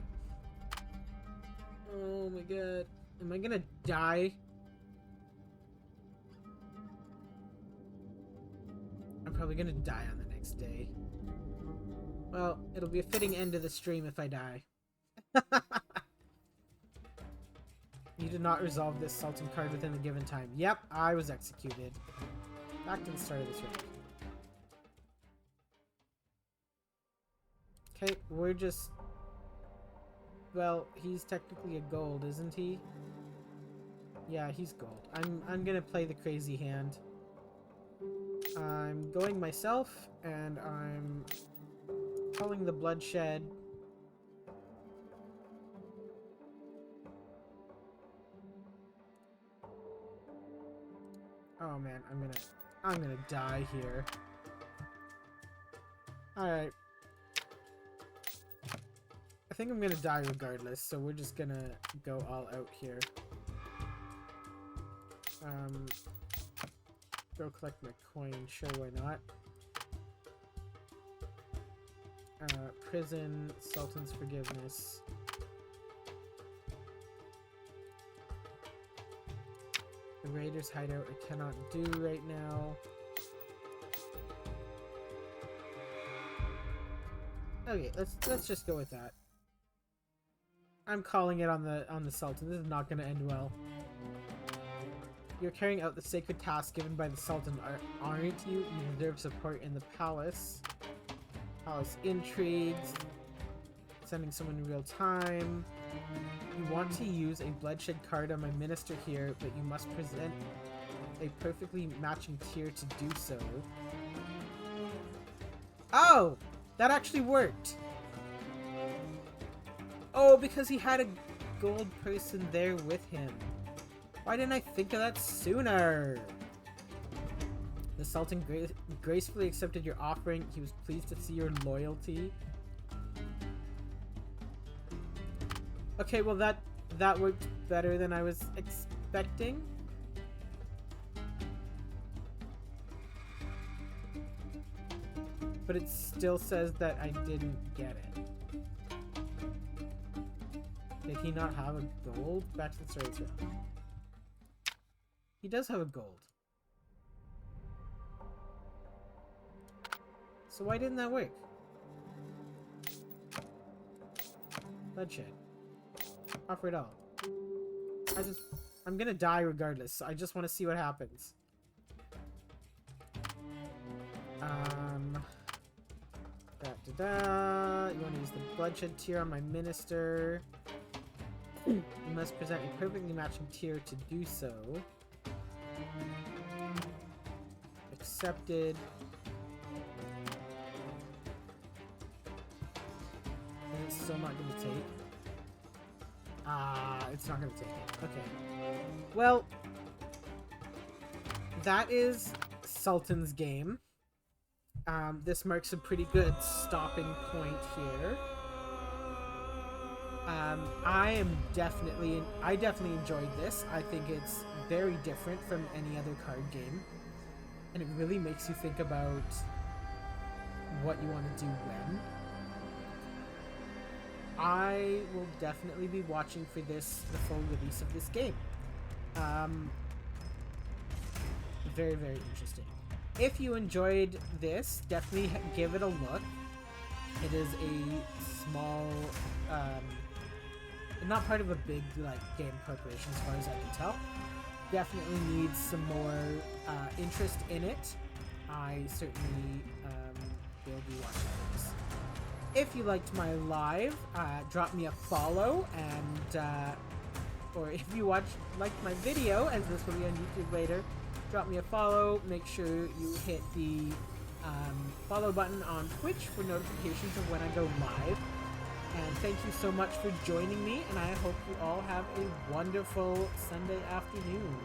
Oh my god. Am I gonna die? I'm probably gonna die on the next day. Well, it'll be a fitting end to the stream if I die. You did not resolve this Sultan card within the given time. Yep, I was executed. Back to the start of this rank. Okay, we're just... Well, he's technically a gold, isn't he? Yeah, he's gold. I'm gonna play the crazy hand. I'm going myself, and I'm calling the bloodshed. Oh man, I'm gonna die here. Alright. I think I'm gonna die regardless, so we're just gonna go all out here. Go collect my coin, sure, why not? Prison, Sultan's forgiveness. The Raiders hideout I cannot do right now. Okay, let's just go with that. I'm calling it on the Sultan. This is not going to end well. You're carrying out the sacred task given by the Sultan, aren't you? You deserve support in the palace. Palace intrigues. Sending someone in real time. You want to use a bloodshed card on my minister here, but you must present a perfectly matching tier to do so. Oh! That actually worked! Oh, because he had a gold person there with him. Why didn't I think of that sooner? The Sultan gracefully accepted your offering. He was pleased to see your loyalty. Okay, well that worked better than I was expecting. But it still says that I didn't get it. Did he not have a gold? Back to the story. He does have a gold. So why didn't that work? Bloodshed. Offer it all. I'm gonna die regardless, so I just want to see what happens. You want to use the bloodshed tier on my minister. You must present a perfectly matching tier to do so. Accepted. And it's still not going to take. It's not going to take it. Okay. Well, that is Sultan's game. This marks a pretty good stopping point here. I definitely enjoyed this. I think it's very different from any other card game. And it really makes you think about what you want to do when. I will definitely be watching for the full release of this game. Very, very interesting. If you enjoyed this, definitely give it a look. It is a small, not part of a big game corporation as far as I can tell. Definitely needs some more interest in it. I certainly will be watching this. If you liked my live, drop me a follow, and or if you liked my video, as this will be on YouTube later, drop me a follow. Make sure you hit the follow button on Twitch for notifications of when I go live. And thank you so much for joining me, and I hope you all have a wonderful Sunday afternoon.